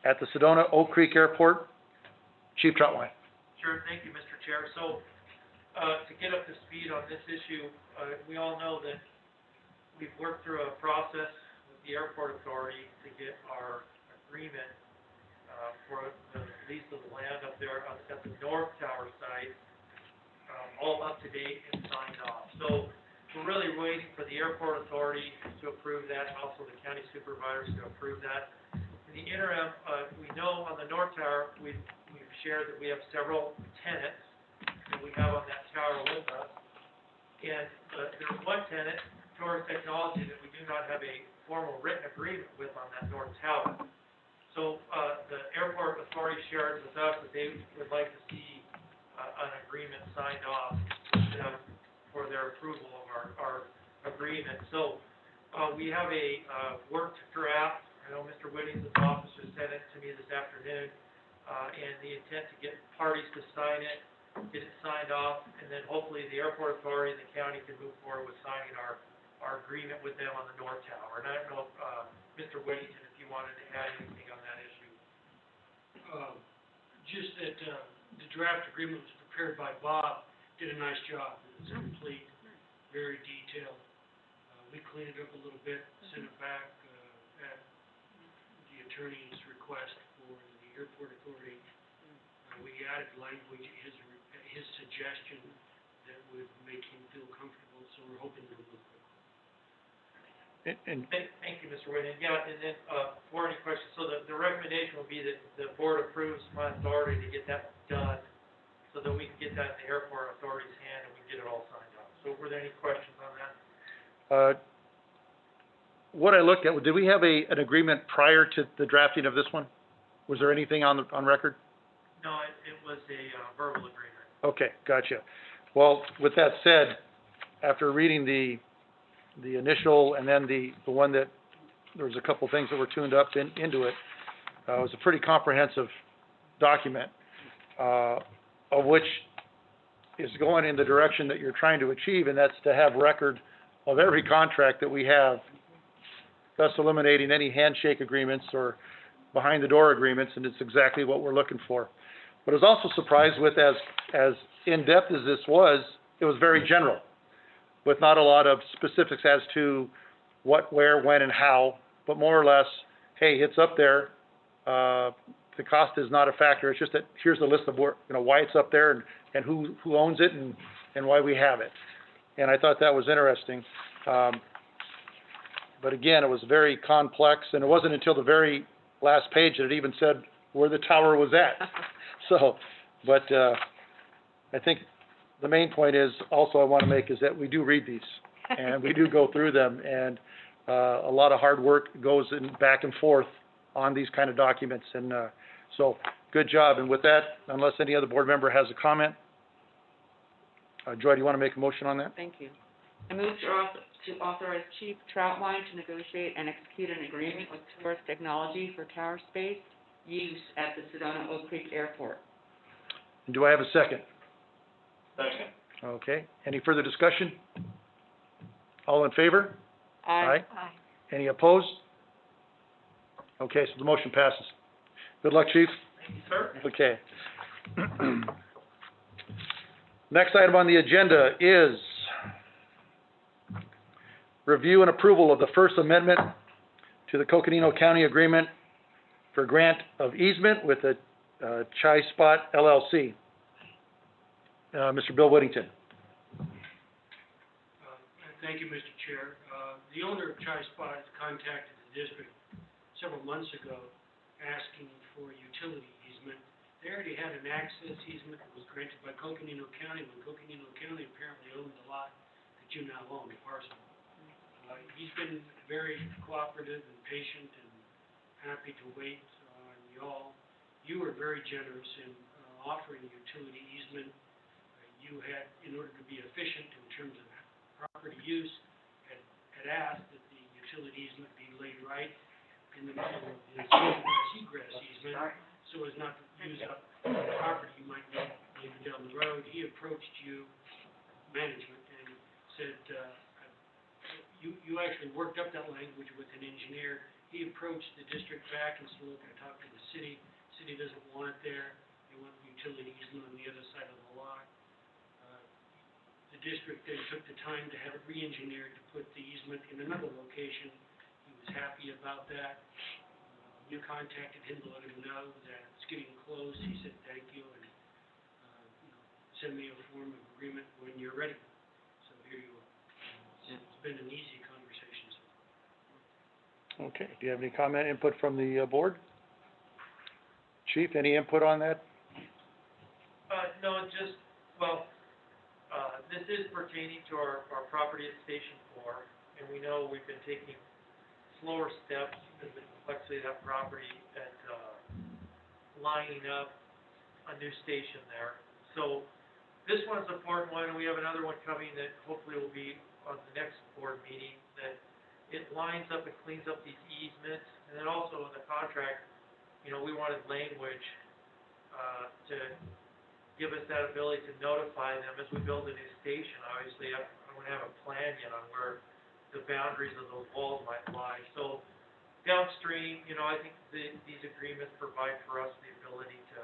at the Sedona Oak Creek Airport. Chief Troutwine. Sure, thank you, Mr. Chair. So, to get up to speed on this issue, we all know that we've worked through a process with the airport authority to get our agreement for the lease of the land up there at the north tower site, all up to date and signed off. So we're really waiting for the airport authority to approve that, and also the county supervisors to approve that. In the interim, we know on the north tower, we've shared that we have several tenants that we have on that tower with us. And there's one tenant, Taurus Technology, that we do not have a formal written agreement with on that north tower. So the airport authority shared with us that they would like to see an agreement signed off with them for their approval of our agreement. So we have a worked draft. I know Mr. Whittington's office just sent it to me this afternoon, and the intent to get parties to sign it, get it signed off, and then hopefully the airport authority and the county can move forward with signing our agreement with them on the north tower. And I don't know if, Mr. Whittington, if you wanted to add anything on that issue. Just that, the draft agreement was prepared by Bob, did a nice job. It's complete, very detailed. We cleaned it up a little bit, sent it back, at the attorney's request for the airport authority. We added language, his suggestion that would make him feel comfortable, so we're hoping to move quickly. Thank you, Mr. Whittington. Yeah, and then, for any questions, so the recommendation will be that the board approves my authority to get that done, so that we can get that in the airport authority's hand and we can get it all signed off. So were there any questions on that? What I looked at, did we have an agreement prior to the drafting of this one? Was there anything on record? No, it was a verbal agreement. Okay, gotcha. Well, with that said, after reading the initial and then the one that, there was a couple things that were tuned up into it, it was a pretty comprehensive document, of which is going in the direction that you're trying to achieve, and that's to have record of every contract that we have, thus eliminating any handshake agreements or behind-the-door agreements, and it's exactly what we're looking for. But I was also surprised with, as in-depth as this was, it was very general, with not a lot of specifics as to what, where, when, and how, but more or less, hey, it's up there. The cost is not a factor. It's just that here's the list of where, why it's up there and who owns it and why we have it. And I thought that was interesting. But again, it was very complex, and it wasn't until the very last page that it even said where the tower was at. So, but I think the main point is also I want to make is that we do read these, and we do go through them, and a lot of hard work goes back and forth on these kind of documents, and so good job. And with that, unless any other board member has a comment, Joy, do you want to make a motion on that? Thank you. I move to authorize Chief Troutwine to negotiate and execute an agreement with Taurus Technology for tower space use at the Sedona Oak Creek Airport. Do I have a second? Second. Okay. Any further discussion? All in favor? Aye. Any opposed? Okay, so the motion passes. Good luck, Chief. Thank you, sir. Okay. Next item on the agenda is review and approval of the First Amendment to the Coconino County Agreement for grant of easement with the Chai Spot LLC. Mr. Bill Whittington. Thank you, Mr. Chair. The owner of Chai Spot has contacted the district several months ago asking for utility easement. They already had an access easement that was granted by Coconino County, when Coconino County apparently owned the lot that you now own, the parcel. He's been very cooperative and patient and happy to wait on y'all. You were very generous in offering utility easement. You had, in order to be efficient in terms of property use, had asked that the utility easement be laid right in the middle of his seagrass easement, so as not to use up property you might need later down the road. He approached you, management, and said, you actually worked up that language with an engineer. He approached the district back and said, look, I talked to the city. City doesn't want it there. They want the utility easement on the other side of the lot. The district then took the time to have it re-engineered to put the easement in another location. He was happy about that. You contacted him to let him know that it's getting close. He said thank you, and send me a form of agreement when you're ready. So here you are. It's been an easy conversation so far. Okay, do you have any comment, input from the board? Chief, any input on that? No, just, well, this is pertaining to our property at Station 4, and we know we've been taking slower steps in the complexity of that property at lining up a new station there. So this one's an important one, and we have another one coming that hopefully will be on the next board meeting, that it lines up and cleans up these easements. And then also in the contract, we wanted language to give us that ability to notify them as we build a new station. Obviously, I don't have a plan yet on where the boundaries of those walls might lie. So downstream, I think these agreements provide for us the ability to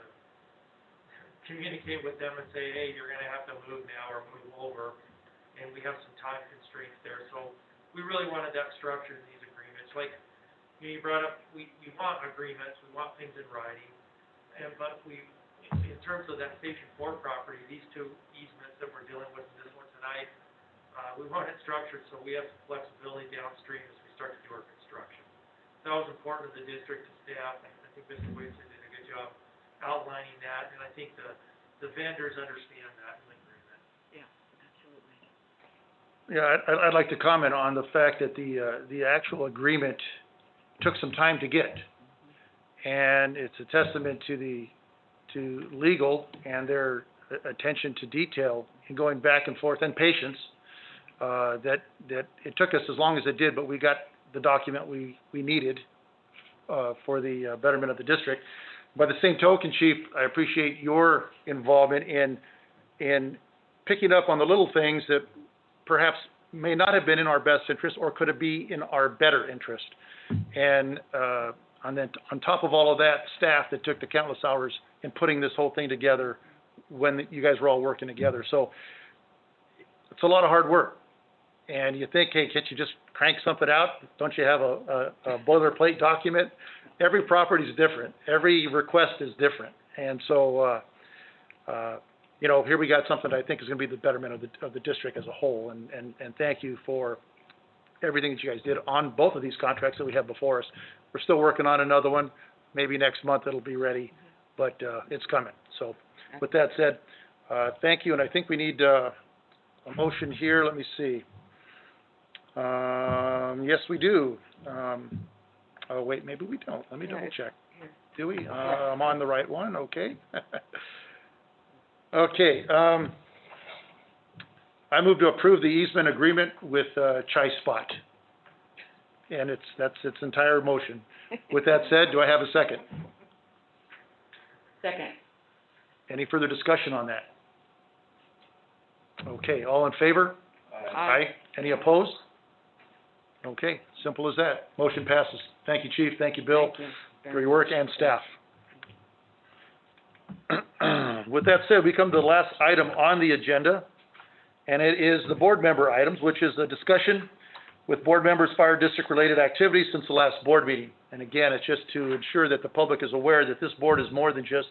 communicate with them and say, hey, you're going to have to move now or move over. And we have some time constraints there. So we really wanted that structure in these agreements. Like, you brought up, we want agreements, we want things in writing. But in terms of that Station 4 property, these two easements that we're dealing with in this one tonight, we want it structured so we have some flexibility downstream as we start to do our construction. That was important to the district and staff, and I think Mr. Whitson did a good job outlining that, and I think the vendors understand that in the agreement. Yeah, absolutely. Yeah, I'd like to comment on the fact that the actual agreement took some time to get. And it's a testament to legal and their attention to detail and going back and forth and patience, that it took us as long as it did, but we got the document we needed for the betterment of the district. By the same token, Chief, I appreciate your involvement in picking up on the little things that perhaps may not have been in our best interest or could it be in our better interest. And on top of all of that, staff that took the countless hours in putting this whole thing together when you guys were all working together. So it's a lot of hard work. And you think, hey, can't you just crank something out? Don't you have a boilerplate document? Every property is different. Every request is different. And so, here we got something that I think is going to be the betterment of the district as a whole. And thank you for everything that you guys did on both of these contracts that we have before us. We're still working on another one. Maybe next month it'll be ready, but it's coming. So with that said, thank you. And I think we need a motion here. Let me see. Yes, we do. Oh, wait, maybe we don't. Let me double check. Do we? I'm on the right one. Okay. Okay. I move to approve the easement agreement with Chai Spot. And that's its entire motion. With that said, do I have a second? Second. Any further discussion on that? Okay, all in favor? Aye. Any opposed? Okay, simple as that. Motion passes. Thank you, Chief. Thank you, Bill, Thank you for your work and staff. With that said, we come to the last item on the agenda, and it is the board member items, which is a discussion with board members' fire district-related activities since the last board meeting. And again, it's just to ensure that the public is aware that this board is more than just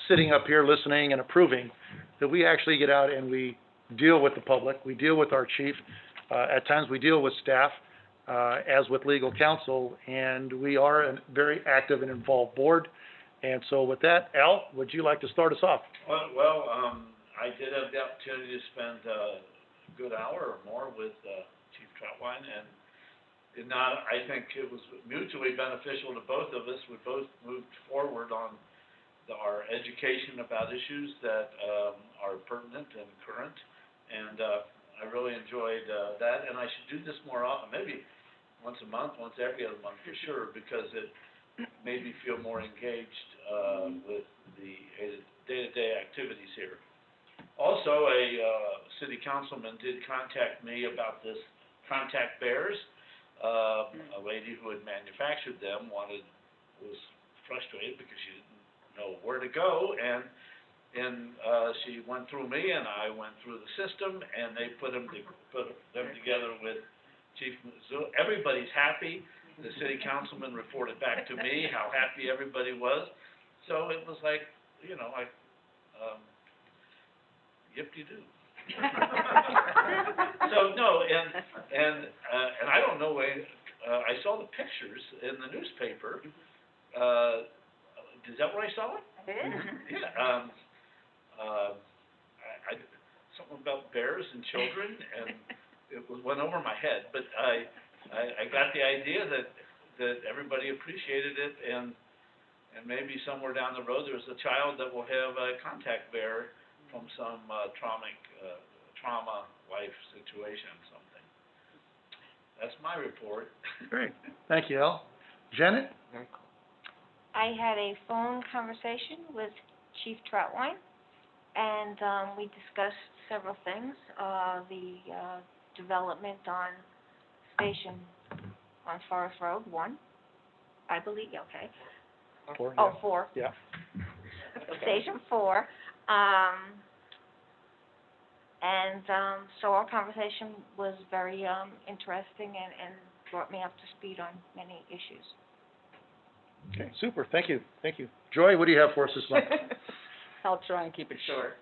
sitting up here listening and approving, that we actually get out and we deal with the public, we deal with our chief, at times we deal with staff, as with legal counsel, and we are a very active and involved board. And so with that, Al, would you like to start us off? Well, I did have the opportunity to spend a good hour or more with Chief Troutwine, and I think it was mutually beneficial to both of us. We both moved forward on our education about issues that are pertinent and current, and I really enjoyed that, and I should do this more often, maybe once a month, once every other month for sure, because it made me feel more engaged with the day-to-day activities here. Also, a city councilman did contact me about this contact bears. A lady who had manufactured them was frustrated because she didn't know where to go, and she went through me, and I went through the system, and they put them together with Chief Mizzou. Everybody's happy. The city councilman reported back to me how happy everybody was. So it was like, yip-de-doo. So, no, and I don't know, I saw the pictures in the newspaper. Is that where I saw it? Yeah. Something about bears and children, and it went over my head, but I got the idea that everybody appreciated it, and maybe somewhere down the road there's a child that will have a contact bear from some trauma life situation, something. That's my report. Great. Thank you, Al. Janet? I had a phone conversation with Chief Troutwine, and we discussed several things. The development on Station on Forest Road 1, I believe, okay. 4, Oh, 4. Yeah. Station 4. So our conversation was very interesting and brought me up to speed on many issues. Okay, super. Thank you. Thank you. Joy, what do you have for us this month? I'll try and keep it short.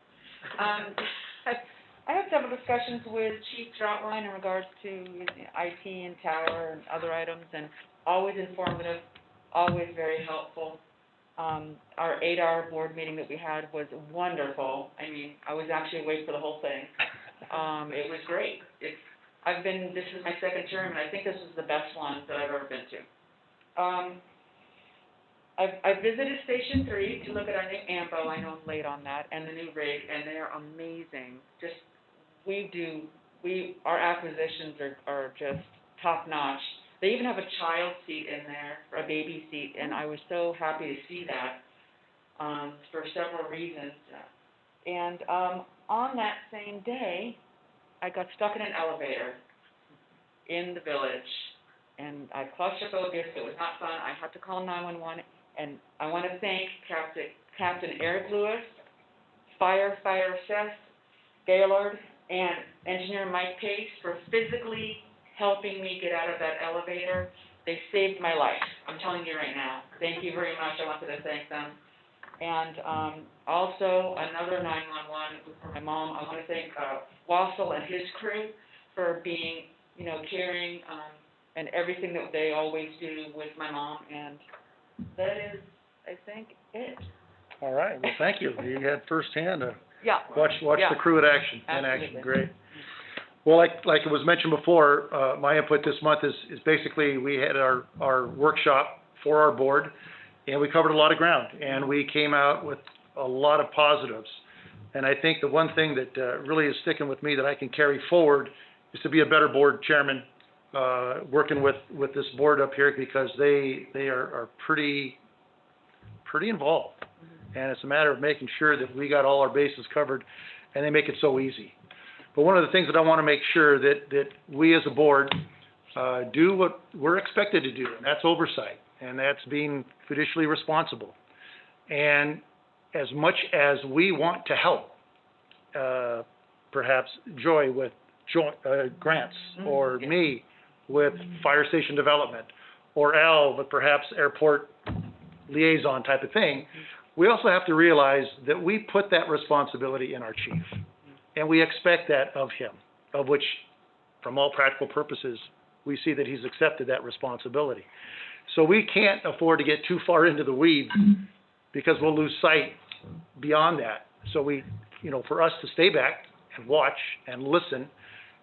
I had several discussions with Chief Troutwine in regards to IT and tower and other items, and always informative, always very helpful. Our 8-hour board meeting that we had was wonderful. I mean, I was actually awake for the whole thing. It was great. This is my second term, and I think this is the best one that I've ever been to. I visited Station 3 to look at our new AMBO, I know I'm late on that, and the new rig, and they are amazing. Our acquisitions are just top notch. They even have a child seat in there, a baby seat, and I was so happy to see that, for several reasons. And, on that same day, I got stuck in an elevator in the village, and I claustrophobic, it was not fun, I had to call 911, and I want to thank Captain Eric Lewis, Firefighter Seth Gaylord, and Engineer Mike Pace for physically helping me get out of that elevator. They saved my life, I'm telling you right now. Thank you very much, I wanted to thank them. And also another 911 for my mom. I want to thank Wassel and his crew for being, caring, and everything that they always do with my mom. And that is, I think, it. All right. Well, thank you. You had firsthand watch Yeah. the crew in action. Absolutely. Great. Well, like it was mentioned before, my input this month is basically we had our workshop for our board, and we covered a lot of ground, and we came out with a lot of positives. And I think the one thing that really is sticking with me that I can carry forward is to be a better board chairman, working with this board up here, because they are pretty involved. And it's a matter of making sure that we got all our bases covered, and they make it so easy. But one of the things that I want to make sure that we as a board do what we're expected to do, and that's oversight, and that's being fiducially responsible. And as much as we want to help, perhaps Joy with grants, or me with fire station development, or Al with perhaps airport liaison type of thing, we also have to realize that we put that responsibility in our chief. And we expect that of him, of which, from all practical purposes, we see that he's accepted that responsibility. So we can't afford to get too far into the weeds because we'll lose sight beyond that. So we, you know, for us to stay back and watch and listen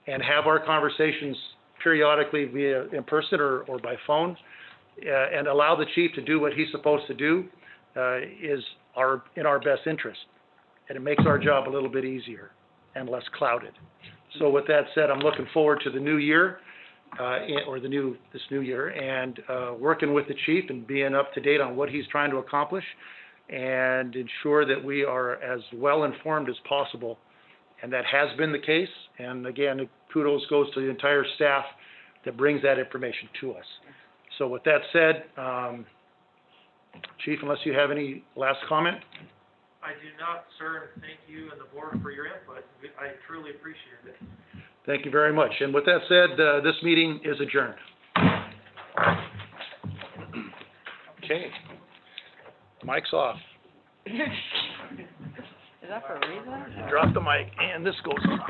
and have our conversations periodically via in person or by phone, and allow the chief to do what he's supposed to do, is in our best interest. And it makes our job a little bit easier and less clouded. So with that said, I'm looking forward to the new year, this new year, and working with the chief and being up to date on what he's trying to accomplish, and ensure that we are as well informed as possible. And that has been the case. And again, kudos goes to the entire staff that brings that information to us. So with that said, Chief, unless you have any last comment? I do not, sir, and thank you and the board for your input. I truly appreciate it. Thank you very much. And with that said, this meeting is adjourned. Okay. Mic's off. Is that for a reason? Drop the mic and this goes off.